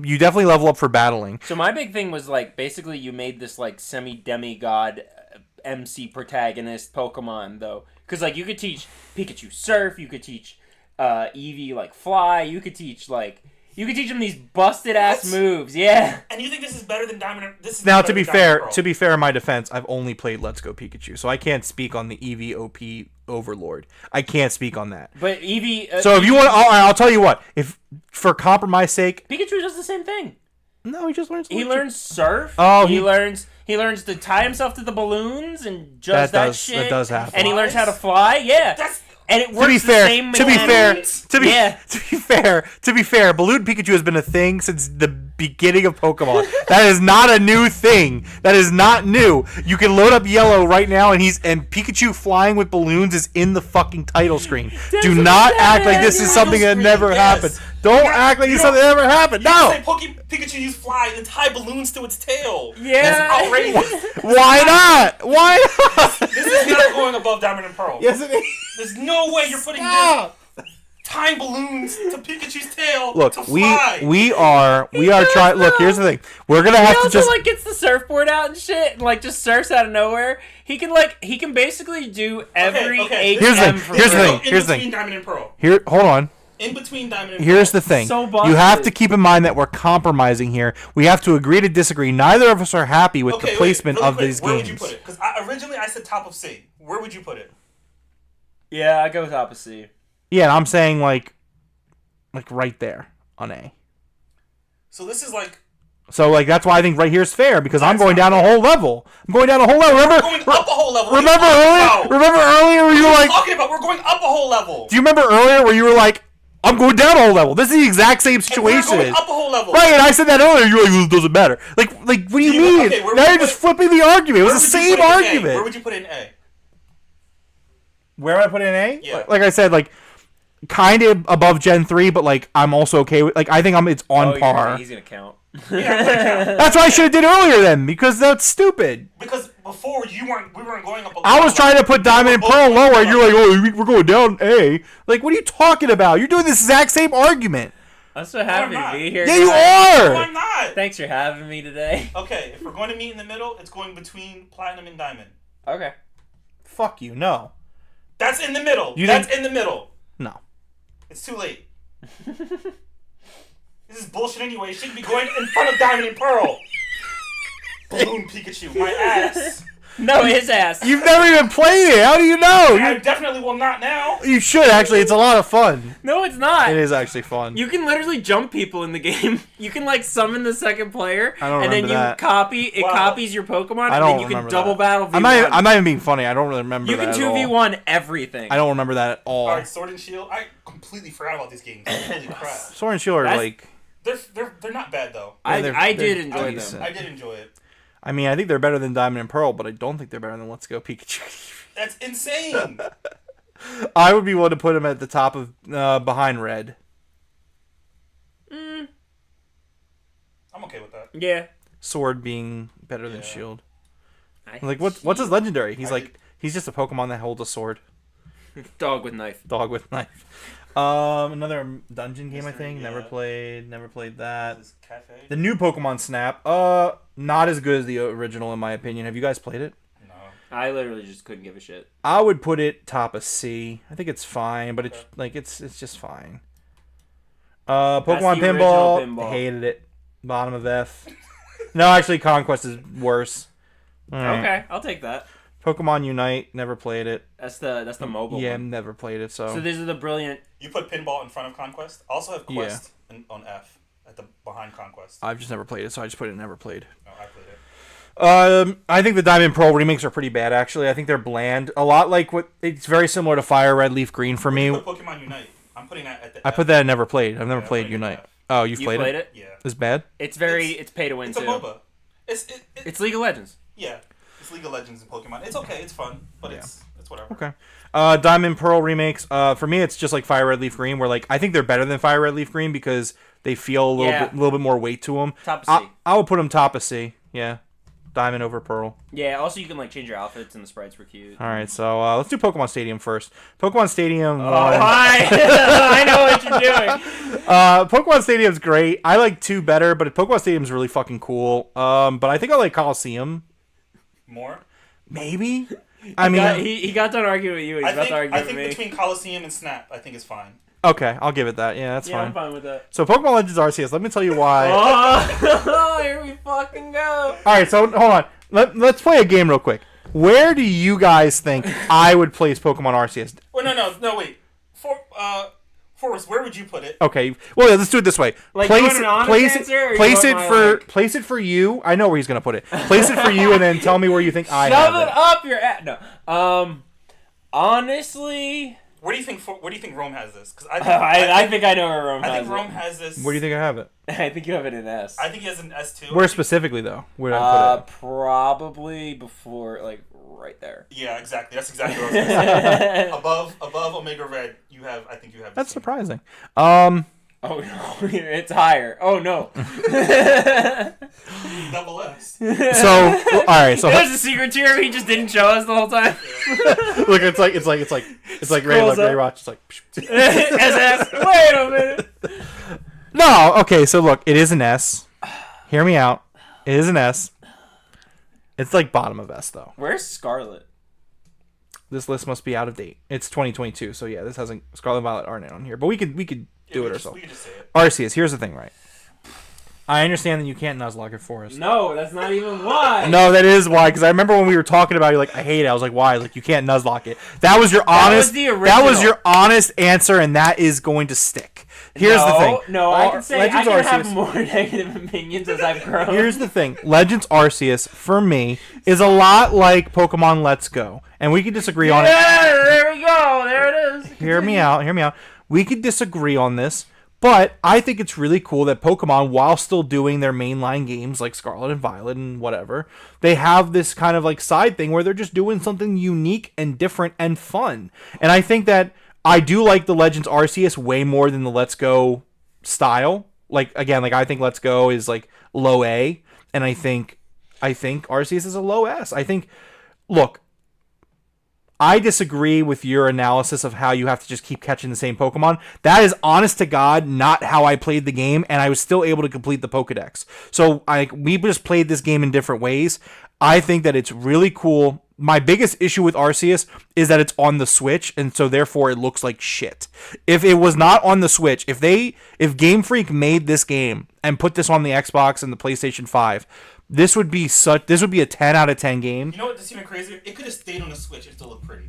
you're- definitely level up for battling. So my big thing was like basically you made this like semi-demigod MC protagonist Pokemon though, because like you could teach Pikachu surf, you could teach Eevee like fly, you could teach them these busted ass What? moves. Yeah. And you think this is better than Diamond? This is Now, better than Diamond Pearl. to be fair, in my defense, I've only played Let's Go Pikachu, so I can't speak on the EVOP Overlord. I can't speak on that. But Eevee. So if you want, I'll tell you what. If for compromise sake, Pikachu does the same thing. no, he just learns. He learns surf. Oh, he he- learns to tie himself to the balloons and That does that does- shit. that does happen. And he learns how to Flies? fly. Yeah. That's And it works To be the fair, same to be fair, mechanics. to be Yeah. to be fair, Balloon Pikachu has been a thing since the beginning of Pokemon. That is not a new thing. That is not new. You can load up Yellow right now, and Pikachu flying with balloons is in the fucking title screen. Do what not I'm act like saying. this is Title something that screen, never yes. happened. Don't act like you it's don't- something that never happened. You No. say Pikachu used fly and then tie balloons to its tail. Yeah. That's outrageous. Why not? Why not? This is not going above Diamond and Pearl. Yes, it is. There's no way you're putting this Stop. tying balloons to Pikachu's tail Look, to fly. we are does trying. Look, though. here's the thing. We're gonna He have to also just. like gets the surfboard out and shit, and like just surfs out of nowhere. He can basically do every okay. Here's the HM thing, from here's the Pearl. thing. In Here's the between thing. Diamond and Pearl. Here, hold on. In between Diamond and Here's Pearl. the thing. So You have busted. to keep in mind that we're compromising here. We have to agree to disagree. Neither of us are happy with Okay, the wait, placement really of quick, these where games. would you put it? Because originally I said top of C. Where would you put it? Yeah, I go with opposite. Yeah, and I'm saying like right there on A. So this is like So like that's why I think right here is fair because I'm That's going not down a fair. whole level. I'm going down a whole level. Remember? going up a whole level. Remember What are you earlier? talking about? Remember earlier where you were What are like? you talking about? We're going up a whole level. Do you remember earlier where you were like, I'm going down a whole level? This is the exact same We're situation. going up a whole level. Right, and I said that earlier. You're like, well, it doesn't matter. Like, what do you mean? okay, where Now would you're you just put- flipping the argument. It was Where the would you same put it in A? argument. Where would you put it in A? Where would I put it in A? Yeah. Like I said, like kind of above Gen 3, but like I'm also okay with. Like I think it's on par. He's gonna count. Yeah, That's what I should have did earlier then, because that's stupid. because before we weren't going up. I was trying to put Diamond and Pearl lower, and you're like, oh, we're going down A. Like, what are you talking about? You're doing the exact same argument. I'm so happy not. to be here. Yeah, you guys. No, are. I'm not. Thanks for having me today. Okay, if we're going to meet in the middle, it's going between Platinum and Diamond. Okay. Fuck you. No. That's in the middle. You That's think- in the middle. No. It's too late. This is bullshit anyway. It shouldn't be going in front of Diamond and Pearl. Balloon Pikachu, my ass. No, his ass. You've never even played it. How do you know? I definitely will not now. You should actually. It's a lot of fun. No, it's not. It is actually fun. You can literally jump people in the game. You can like summon the second player, I don't and then remember you that. copy. It Wow. copies your Pokemon, I and don't then you can remember double that. battle V1. I'm not even being funny. I don't really remember You that can at all. 2v1 everything. I don't remember that at all. Alright, Sword and Shield. I completely forgot about these games. Holy crap. Sword and Shield are That's- like. They're not bad though. I they're did enjoy decent. them. I did enjoy it. I mean, I think they're better than Diamond and Pearl, but I don't think they're better than Let's Go Pikachu. That's insane. I would be willing to put them at the top of behind Red. I'm okay with that. Yeah. Sword being better than Yeah. Shield. I Like what's his legendary? He's I like he's just a Pokemon that holds a sword. Dog with knife. Dog with knife. Another dungeon game I Mystery, think. yeah. Never played that. This is Cafe? The new Pokemon Snap. Not as good as the original in my opinion. Have you guys played it? No. I literally just couldn't give a shit. I would put it top of C. I think it's fine, but it's like it's just fine. Pokemon the original Pinball, Pinball. hated it. Bottom of F. No, actually Conquest is worse. Alright. Okay, I'll take that. Pokemon Unite, never played it. That's the mobile Yeah, one. never played it. So, So these are the brilliant. You put Pinball in front of Conquest. Also have Yeah. Quest on F. at the behind Conquest. I've just never played it, so I just put it in never played. No, I played it. I think the Diamond Pearl remakes are pretty bad. Actually, I think they're bland. A lot like what it's very similar to Fire Red Leaf Green for me. Put Pokemon Unite. I'm putting that at the. I put that in never played. I've never Yeah, played I'm putting it Unite. in F. Oh, you've You played, played it? Yeah. It's bad. It's pay to win It's a too. MOBA. It's League of Legends. Yeah. It's League of Legends and Pokemon. It's okay. It's fun, but Yeah. it's whatever. Okay. Diamond Pearl remakes. For me, it's just like Fire Red Leaf Green, where like I think they're better than Fire Red Leaf Green because they feel a little bit more weight to them. Top of C. I would put them top of C. Yeah. Diamond over Pearl. Yeah. Also, you can like change your outfits, and the sprites were cute. All right, so let's do Pokemon Stadium first. Pokemon Stadium. Oh, hi! I know what you're doing. Pokemon Stadium's great. I like 2 better, but Pokemon Stadium's really fucking cool. But I think I like Coliseum. More. Maybe. I mean, he got done arguing with you. He's about to argue I with think me. between Coliseum and Snap, I think it's fine. okay, I'll give it that. Yeah, that's Yeah, fine. I'm fine with that. So Pokemon Legends Arceus. Let me tell you why. Oh, here we fucking go. All right, so hold on. Let's play a game real quick. Where do you guys think I would place Pokemon Arceus? Well, no, wait. Forrest, where would you put it? Okay. Well, yeah, let's do it this way. Like, you want an honest answer, or you place want it my, for like- place it for you. I know where he's gonna put it. Place it for you, and then tell me where you think I Shove have it up your ass. No. Honestly, Where do you think Rome has this? Because I think I know where Rome I has think Rome it. has this. Where do you think I have it? I think you have it in S. I think he has an S2. Where specifically though? Where did I put it? Probably before, like, right there. Yeah, exactly. That's exactly what I was going to say. above Omega Red, I think you have. That's this one. surprising. Oh no, it's higher. Oh no. Double S. So all right. So There's a secret tier he just didn't show us the whole time. look, it's like Ray Scrolls up. Roch. It's like. SS. Wait a minute. No. Okay. So look, it is an S. Hear me out. It is an S. It's like bottom of S though. Where's Scarlet? This list must be out of date. It's 2022, so yeah, this hasn't Scarlet and Violet aren't on here. But we could do it ourselves. We can just say it. Arceus, here's the thing, right? I understand that you can't Nuzlocke it for us. No, that's not even why. No, that is why. Because I remember when we were talking about it, you're like, I hate it. I was like, why? Like, you can't Nuzlocke it. That was your honest. was the That was original. your honest answer, and that is going to stick. Here's the thing. No, I can say Legends I can have Arceus. more negative opinions as I've grown. Here's the thing. Legends Arceus, for me, is a lot like Pokemon Let's Go. And we could disagree on it. Yeah, there we go. There it is. Hear me out. We could disagree on this, but I think it's really cool that Pokemon, while still doing their mainline games like Scarlet and Violet and whatever, they have this kind of like side thing where they're just doing something unique and different and fun. And I think that I do like the Legends Arceus way more than the Let's Go style. Like, again, like I think Let's Go is like low A, and I think Arceus is a low S. Look, I disagree with your analysis of how you have to just keep catching the same Pokemon. That is, honest to God, not how I played the game, and I was still able to complete the Pokedex. So we just played this game in different ways. I think that it's really cool. My biggest issue with Arceus is that it's on the Switch, and so therefore it looks like shit. If it was not on the Switch, if Game Freak made this game and put this on the Xbox and the PlayStation 5, this would be a 10 out of 10 game. You know what? That's even crazier. It could have stayed on the Switch and still looked pretty.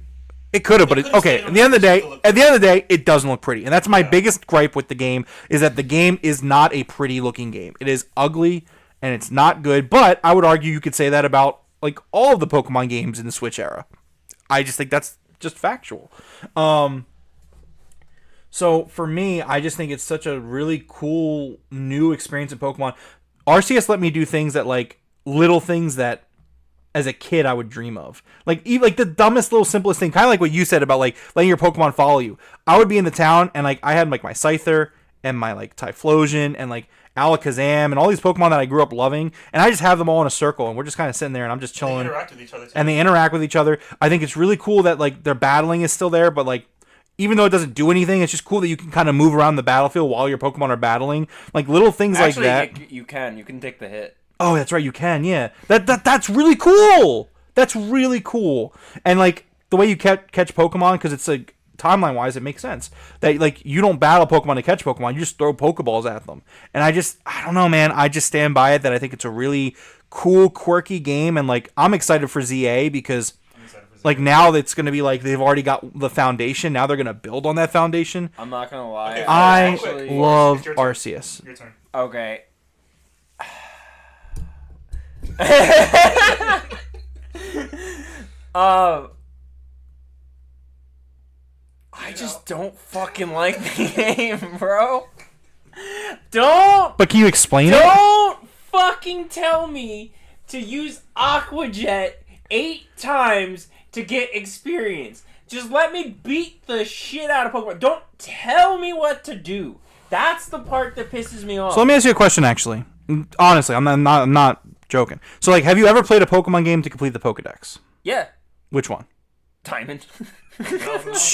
It could have, but could've okay. stayed on At the end of the the day, Switch, it doesn't look pretty, and that's my biggest gripe with the game is that the game is not a pretty looking game. It is ugly and it's not good. But I would argue you could say that about like all of the Pokemon games in the Switch era. I just think that's just factual. So for me, I just think it's such a really cool new experience in Pokemon. Arceus let me do things that like little things that as a kid I would dream of. Like even like the dumbest little simplest thing, kind of like what you said about like letting your Pokemon follow you. I would be in the town and like I had like my Scyther and my like Typhlosion and like Alakazam and all these Pokemon that I grew up loving, and I just have them all in a circle and we're just kind of sitting there and I'm just They chilling. interact with each other too. And they interact with each other. I think it's really cool that like their battling is still there, but like even though it doesn't do anything, it's just cool that you can kind of move around the battlefield while your Pokemon are battling. Like little things Actually, like that. you can take the hit. Oh, that's right, you can, yeah. That's really cool. That's really cool. And like the way you catch Pokemon, because it's like timeline wise, it makes sense. That like you don't battle Pokemon to catch Pokemon, you just throw Pokeballs at them. And I don't know, man. I just stand by it that I think it's a really cool, quirky game, and like I'm excited for ZA because like now it's gonna be like they've already got the foundation. Now they're gonna build on that foundation. I'm not gonna lie. Okay, I Actually, love it's your turn. Arceus. Your turn. Okay. I just don't fucking like the game, bro. Don't But can you explain it? Don't fucking tell me to use Aquajet 8 times to get experience. Just let me beat the shit out of Pokemon. Don't tell me what to do. That's the part that pisses me off. So let me ask you a question, actually. Honestly, I'm not joking. So, like, have you ever played a Pokemon game to complete the Pokedex? Yeah. Which one? Diamond.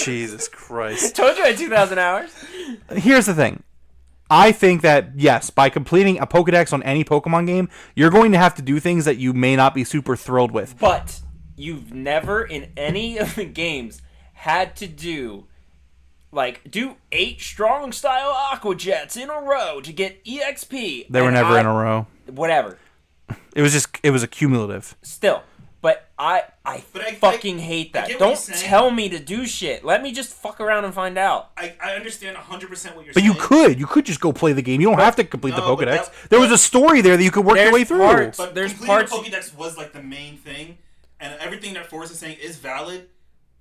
Jesus Christ. Told you I had 2,000 hours. Here's the thing. I think that, yes, by completing a Pokedex on any Pokemon game, you're going to have to do things that you may not be super thrilled with. But you've never in any of the games had to do 8 strong style Aquajets in a row to get EXP. They were never in a row. Whatever. It was a cumulative. Still. But I fucking hate I that. get what Don't you're saying. tell me to do shit. Let me just fuck around and find out. I understand 100% what you're saying. But you could just go play the game. You don't have to complete the no, but Pokedex. that- There was a story there that you could work your way through. Parts, But there's completing parts. the Pokédex was like the main thing, and everything that Forrest is saying is valid.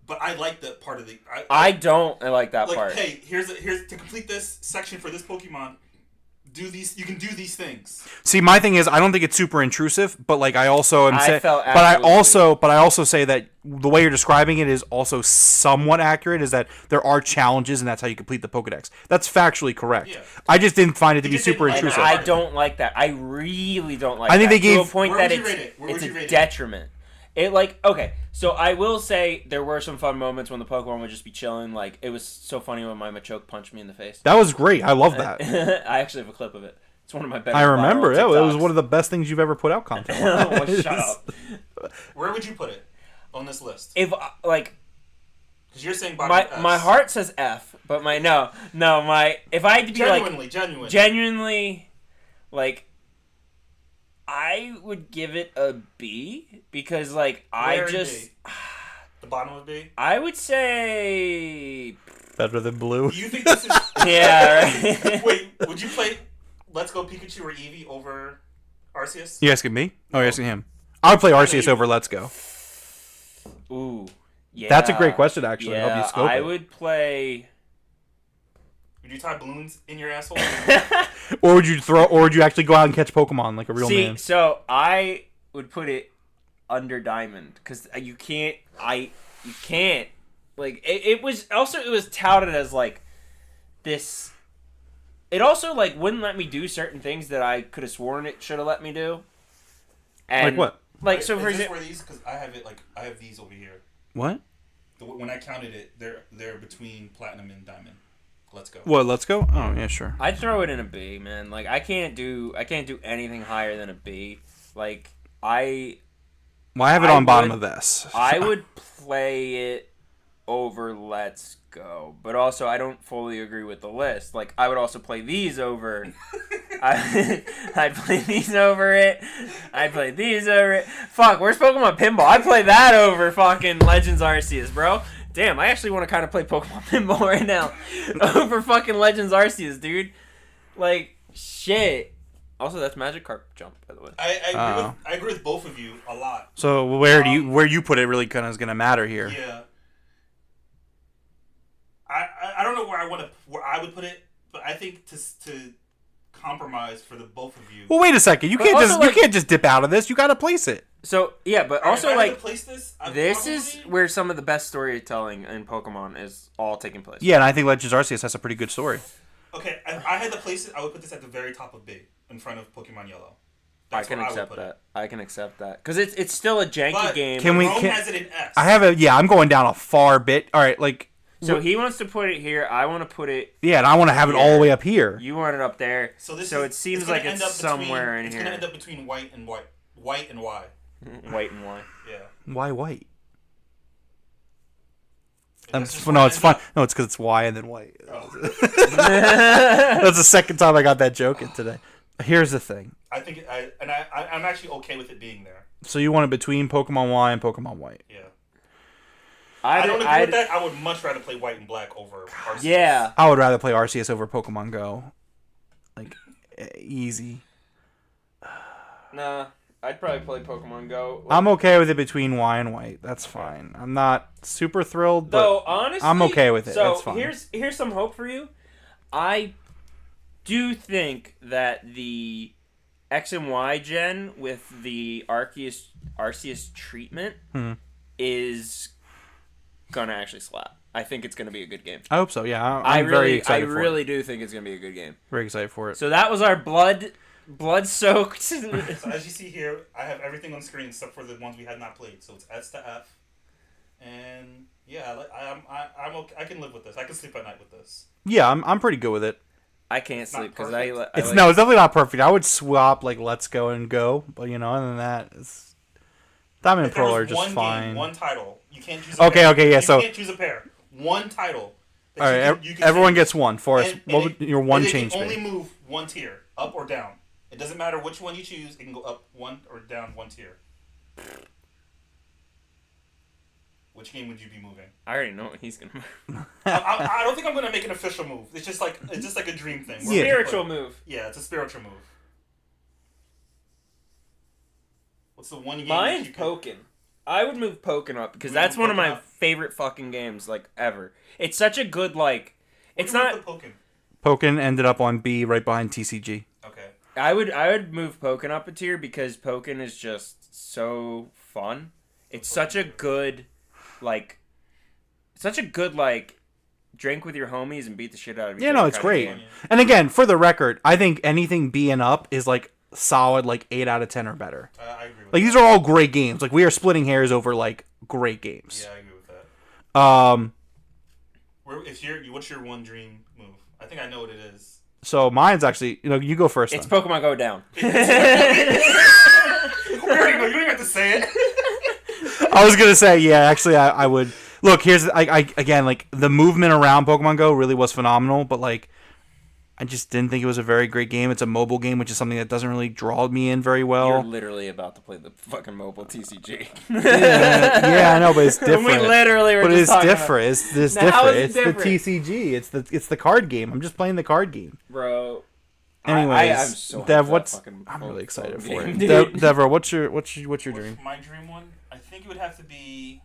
But I like that part of the. I don't like that like. part. Hey, here's to complete this section for this Pokemon. Do these. You can do these things. See, my thing is, I don't think it's super intrusive, but like I also am saying, felt but I absolutely- also say that the way you're describing it is also somewhat accurate. Is that there are challenges, and that's how you complete the Pokedex. That's factually correct. Yeah. I just didn't find it to You be just super didn't like intrusive. I don't like that. I really don't like I think that. they gave- to a point Where that would you it's, rate it? Where would it's you a rate it? detriment. Okay, so I will say there were some fun moments when the Pokemon would just be chilling. Like, it was so funny when my Machoke punched me in the face. That was great. I love that. I actually have a clip of it. It's one of my better I remember. Yeah, viral it was TikToks. one of the best things you've ever put out content. Oh, shut up. Where would you put it on this list? If, Because you're saying bottom of S. my heart says F, but if I had to be Genuinely. genuinely, like, I would give it a B because, like, Where in B? The bottom of B. I would say, Better than blue. Do you think this is? yeah, right. Wait, would you play Let's Go Pikachu or Eevee over Arceus? You asking me? Oh, you're asking him. I would play Arceus over Let's Go. Ooh, yeah. That's a great question, actually. Yeah, Help you scope I it. would play. Would you tie balloons in your asshole? Or would you actually go out and catch Pokemon like a real See, man? so I would put it under Diamond because you can't. Like it was touted as like this. It also like wouldn't let me do certain things that I could have sworn it should have let me do. And, Like what? Like so, Is for this example, where these? Because I have it like I have these over here. What? When I counted it, they're between platinum and diamond. Let's go. What? Let's go. Oh yeah, sure. I'd throw it in a B, man. Like I can't do anything higher than a B. Like Well, I have it I on bottom would- of S. I would play it over Let's Go, but also I don't fully agree with the list. Like I would also play these over. I'd play these over it. I'd play these over it. Fuck, where's Pokemon Pinball? I'd play that over fucking Legends Arceus, bro. Damn, I actually want to kind of play Pokemon Pinball right now over fucking Legends Arceus, dude. Like shit. Also, that's Magikarp jump, by the way. I agree with both of you a lot. So where you put it really kind of is gonna matter here. Yeah. I don't know where I would put it, but I think to compromise for the both of you. Well, wait a second. You But can't also, just like- you can't just dip out of this. You got to place it. So yeah, but also If I had to like place this, I'd this probably- is where some of the best storytelling in Pokemon is all taking place. Yeah, and I think Legends Arceus has a pretty good story. Okay, if I had to place it, I would put this at the very top of B, in front of Pokemon Yellow. I That's can where would accept put it. that. I can accept that because it's still a janky But game. Can we- Rome can- has it in S. I have a I'm going down a far bit. All right, like So he wants to put it here. I want to put it. yeah, and I want to have it all the way up here. You want it up there. So this it is, seems gonna like end it's up between- somewhere in it's here. gonna end up between white and Y. White and white. Yeah. Why white? That's just No, where it's I fun. end No, it's because it's Y and then white. up. Oh. That's the second time I got that joke in today. Here's the thing. I think I'm actually okay with it being there. So you want it between Pokemon Y and Pokemon White. Yeah. I don't agree I'd- with that. I would much rather play white and black over Arceus. Yeah. I would rather play Arceus over Pokemon Go. Like, easy. Nah, I'd probably play Pokemon Go. I'm okay with it between Y and White. That's fine. I'm not super thrilled, but Though honestly, I'm okay with it. So That's fine. here's some hope for you. I do think that the X and Y gen with the Arceus treatment Hmm. is gonna actually slap. I think it's gonna be a good game. I hope so. Yeah, I'm very excited for really it. do think it's gonna be a good game. Very excited for it. So that was our blood-soaked. So as you see here, I have everything on screen except for the ones we had not played. So it's S to F, and yeah, I'm okay. I can live with this. I can sleep at night with this. Yeah, I'm pretty good with it. I can't sleep because perfect. It's definitely not perfect. I would swap like Let's Go and Go, but other than that, it's Diamond and If there Pearl was are just one fine. game, one title. You can't choose. A Okay, pair. okay, yeah, You so- can't choose a pair. One title. that All right, you can everyone choose. gets one. Forrest, And what would your one and change It can be? only move one tier, up or down. It doesn't matter which one you choose. It can go up one or down one tier. Which game would you be moving? I already know what he's gonna move. I don't think I'm gonna make an official move. It's just like a dream thing. Yeah. Spiritual move. Yeah, it's a spiritual move. What's the one game? Mine's that you could- Pokken. I would move Pokken up because Would that's you one of Pokken my up? favorite fucking games like ever. It's such a good like. It's What do you not. want with Pokken ended up on B right behind TCG. the Pokken? Okay. I would move Pokken up a tier because Pokken is just so fun. It's such a good like. Such a good like. Drink with your homies and beat the shit out of each Yeah, other. no, it's kind of great. game. And again, for the record, I think anything B and up is like solid, like 8 out of 10 or better. I agree with Like that. these are all great games. Like we are splitting hairs over like great games. Yeah, I agree with that. What's your one dream move? I think I know what it is. So mine's actually, you go first. It's then. Pokemon Go down. We already know. You don't even have to say it. I was gonna say, yeah. Actually, I would look. Here's I again like the movement around Pokemon Go really was phenomenal, but like I just didn't think it was a very great game. It's a mobile game, which is something that doesn't really draw me in very You're well. literally about to play the fucking mobile TCG. Yeah, I know, but it's different. We literally were But just it's talking different. It's Now, how different. is it It's different? the TCG. It's the card game. I'm just playing the card game. Bro. Anyways, I'm so hyped Dev, for what's that fucking I'm really phone excited for game, it. dude. Devra, what's your dream? My dream one? I think it would have to be.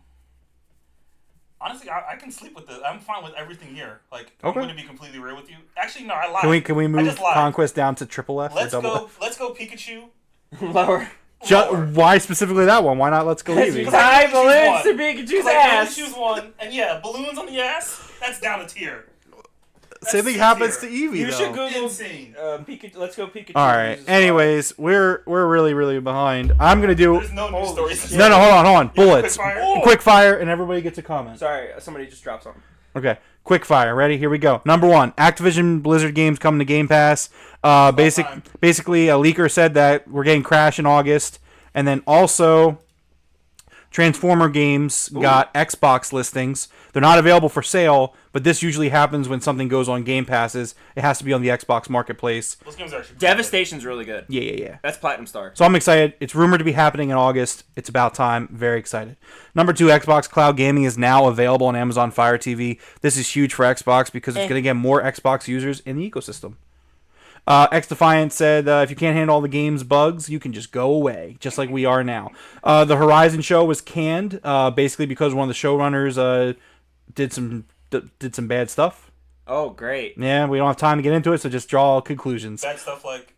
Honestly, I can sleep with this. I'm fine with everything here. Like, Okay. I'm going to be completely real with you. Actually, no, I lied. Can we I move just lied. Conquest down to triple F or Let's double go. F? Let's go Pikachu. Lower. Lower. Why specifically that one? Why not Let's Go Eevee? Because I Tie can only balloons choose to one. Pikachu's 'Cause I can only ass. choose one, and yeah, balloons on the ass. That's down a tier. Same thing C happens to tier. Eevee You though. should Google Insane. Pikachu. Let's go Pikachu. All right. uses Anyways, we're really behind. I'm gonna do. There's no news Holy stories. shit. No, hold on. Bullets. Quick fire? Oh. Quick fire, and everybody gets a comment. Sorry, somebody just dropped something. Okay, quick fire. Ready? Here we go. Number 1, Activision Blizzard games coming to Game Pass. time. Basically, a leaker said that we're getting Crash in August, and then also Transformer games got Xbox listings. They're not available for sale, but this usually happens when something goes on Game Passes. It has to be on the Xbox Marketplace. Those games are actually Devastation's really good. Yeah. That's Platinum Star. So I'm excited. It's rumored to be happening in August. It's about time. Very excited. Number 2, Xbox Cloud Gaming is now available on Amazon Fire TV. This is huge for Xbox because it's going to get more Xbox users in the ecosystem. X Defiant said, if you can't handle all the game's bugs, you can just go away, just like we are now. The Horizon show was canned, basically because one of the showrunners did some bad stuff. Oh, great. Yeah, we don't have time to get into it, so just draw conclusions. bad stuff like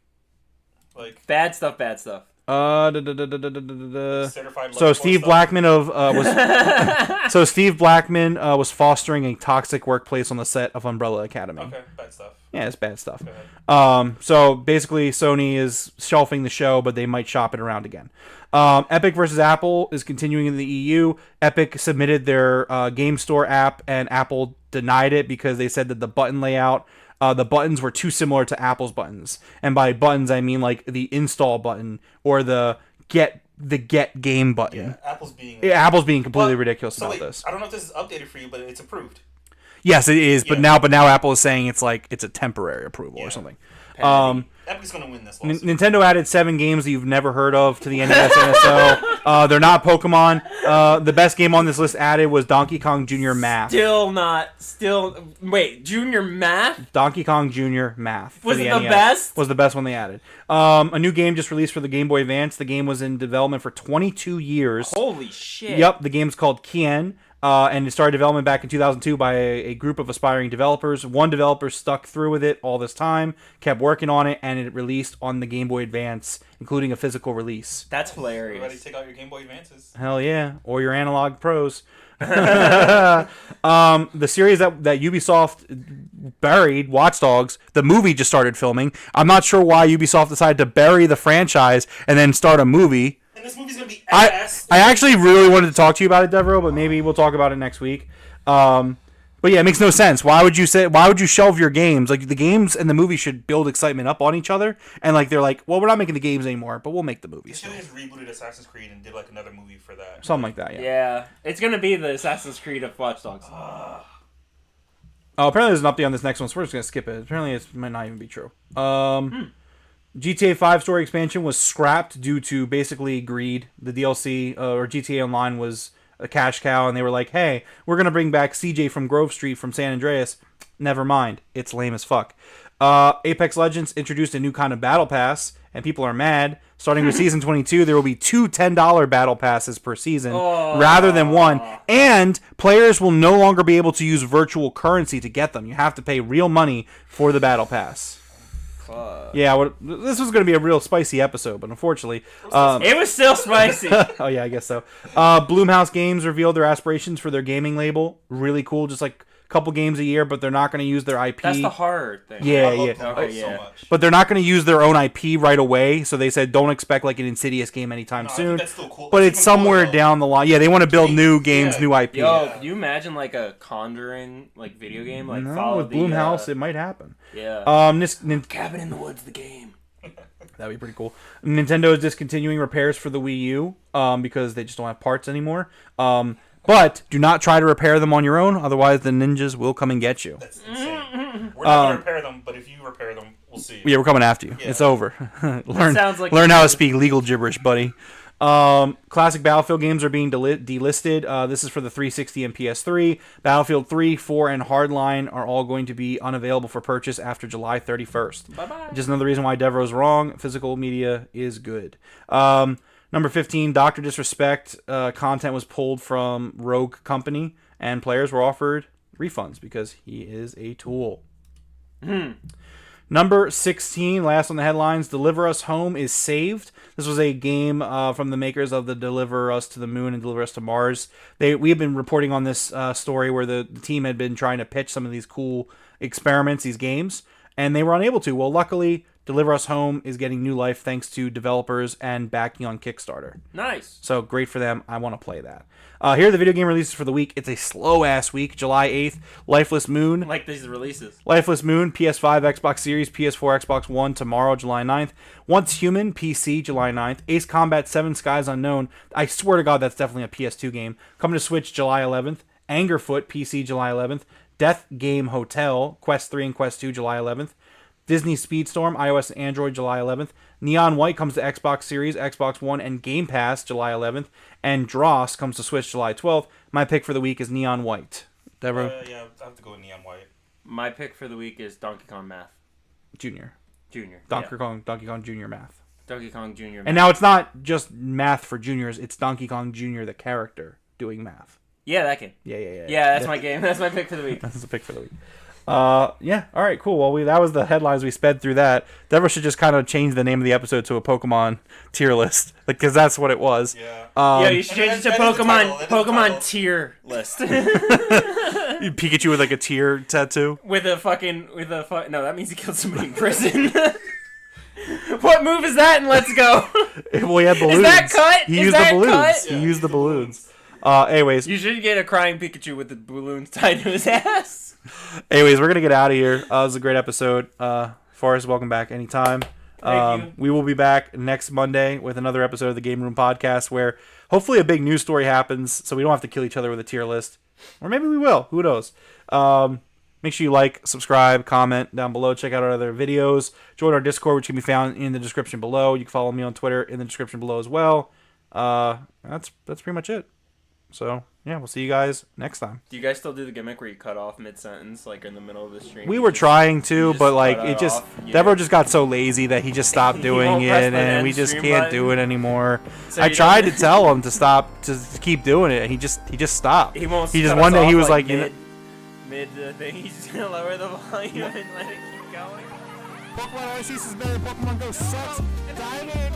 Bad stuff, bad stuff. certified. So level Steve stuff. Blackman was fostering a toxic workplace on the set of Umbrella Academy. Okay, bad stuff. Yeah, it's bad stuff. Go ahead. So basically, Sony is shelving the show, but they might shop it around again. Epic versus Apple is continuing in the EU. Epic submitted their Game Store app, and Apple denied it because they said that the button layout, the buttons were too similar to Apple's buttons. And by buttons, I mean like the install button or the get game button. Yeah, Apple's being. Yeah, Apple's being completely Well, ridiculous So about wait, this. I don't know if this is updated for you, but it's approved. Yes, it is. But Yeah. now Apple is saying it's like it's a temporary approval or something. Epic's gonna win this lawsuit. Nintendo added 7 games that you've never heard of to the NES NSO. They're not Pokemon. The best game on this list added was Donkey Kong Jr. Math. Wait, Junior Math? Donkey Kong Jr. Math. for Was it the NES. best? Was the best one they added. A new game just released for the Game Boy Advance. The game was in development for 22 years. Holy shit. Yep, the game's called Kien. And it started development back in 2002 by a group of aspiring developers. One developer stuck through with it all this time, kept working on it, and it released on the Game Boy Advance, including a physical release. That's Everybody hilarious. take out your Game Boy Advances. Hell yeah, or your Analog Pros. The series that Ubisoft buried, Watch Dogs, the movie just started filming. I'm not sure why Ubisoft decided to bury the franchise and then start a movie. And this movie's gonna be I ass. actually really wanted to talk to you about it, Devereaux, but maybe we'll talk about it next week. But yeah, it makes no sense. Why would you shelve your games? Like, the games and the movie should build excitement up on each other. And like, they're like, well, we're not making the games anymore, but we'll make the They movies. should have just rebooted Assassin's Creed and did like another movie for that. Something like that, yeah. Yeah, it's gonna be the Assassin's Creed of Watch Dogs. Oh, apparently there's an update on this next one, so we're just going to skip it. Apparently it might not even be true. GTA 5 story expansion was scrapped due to basically greed. The DLC, or GTA Online, was a cash cow, and they were like, hey, we're going to bring back CJ from Grove Street from San Andreas. Never mind. It's lame as fuck. Apex Legends introduced a new kind of battle pass, and people are mad. Starting with Season 22, there will be 2 $10 battle passes per season rather than one. And players will no longer be able to use virtual currency to get them. You have to pay real money for the battle pass. Yeah, this was going to be a real spicy episode, but unfortunately... It was still spicy. oh, yeah, I guess so. Bloomhouse Games revealed their aspirations for their gaming label. Really cool, just like a couple games a year, but they're not going to use their IP. That's the horror thing. Yeah, I love yeah. Blumhouse Okay, so yeah. much. But they're not going to use their own IP right away, so they said don't expect like an Insidious game anytime No, I soon. think that's still cool. But That's it's even cooler, somewhere though. down the line. Yeah, they want to build new games, Yeah. new IP. Yo, can you imagine like a Conjuring like video game? Like No, follow with the Bloomhouse, it might happen. yeah. Cabin in the Woods, the game. That'd be pretty cool. Nintendo is discontinuing repairs for the Wii U because they just don't have parts anymore. But do not try to repair them on your own, otherwise the ninjas will come and get you. That's insane. We're not gonna repair them, but if you repair them, we'll see. Yeah, we're coming after you. Yeah. It's over. learn sounds like learn how to speak legal gibberish, buddy. Classic Battlefield games are being delisted. This is for the 360 and PS3. Battlefield 3, 4, and Hardline are all going to be unavailable for purchase after July 31st. Bye-bye. Just another reason why Devereaux's wrong. Physical media is good. Number 15, Dr. Disrespect content was pulled from Rogue Company, and players were offered refunds because he is a tool. Number 16, last on the headlines, Deliver Us Home is saved. This was a game from the makers of the Deliver Us to the Moon and Deliver Us to Mars. We have been reporting on this story where the team had been trying to pitch some of these cool experiments, these games, and they were unable to. Well, luckily, Deliver Us Home is getting new life thanks to developers and backing on Kickstarter. Nice. So great for them. I want to play that. Here are the video game releases for the week. It's a slow-ass week. July 8th, Lifeless Moon. Like these releases. Lifeless Moon, PS5, Xbox Series, PS4, Xbox One tomorrow, July 9th. Once Human, PC, July 9th. Ace Combat 7, Skies Unknown. I swear to God, that's definitely a PS2 game. Coming to Switch, July 11th. Angerfoot, PC, July 11th. Death Game Hotel, Quest 3 and Quest 2, July 11th. Disney Speedstorm, iOS and Android, July 11th. Neon White comes to Xbox Series, Xbox One, and Game Pass, July 11th. And Dross comes to Switch, July 12th. My pick for the week is Neon White. Deborah? Yeah, I have to go with Neon White. My pick for the week is Donkey Kong Math Junior. Junior. Donkey Kong Junior Math. Donkey Kong Junior. And now it's not just math for juniors, it's Donkey Kong Jr., the character, doing math. Yeah, that game. Yeah. Yeah, that's my game. That's my pick for the week. That's a pick for the week. Yeah, all right, cool. Well, that was the headlines. We sped through that. Deborah should just kind of change the name of the episode to a Pokemon tier list, because that's what it was. Yeah. Yeah, you should change it to that is the title. That is the Pokemon title. tier list. Pikachu with like a tier tattoo. No, that means he killed somebody in prison. What move is that? And let's go. Well, he had balloons. Is that cut? He Is used that the balloons. cut? He Yeah, used the balloons. Anyways, You should get a crying Pikachu with the balloons tied to his ass. we're gonna get out of here. This was a great episode. Forrest, welcome back anytime. Thank you. We will be back next Monday with another episode of the Game Room Podcast, where hopefully a big news story happens, so we don't have to kill each other with a tier list. Or maybe we will. Who knows? Make sure you like, subscribe, comment down below. Check out our other videos. Join our Discord, which can be found in the description below. You can follow me on Twitter in the description below as well. That's pretty much it. So, yeah, we'll see you guys next time. Do you guys still do the gimmick where you cut off mid-sentence, like in the middle of the stream? We were trying to, just but like cut it it just off, yeah. Deborah just got so lazy that he just stopped He doing won't it, press the and we end just stream can't button. do it anymore. So I you tried don't- to tell him to stop, to keep doing it, and he just stopped. He won't. He just cut one us day he off, was like, you know, mid thing. He's just gonna lower the volume and let it keep going. Pokemon Oasis is better than Pokemon Go sucks. Dive in.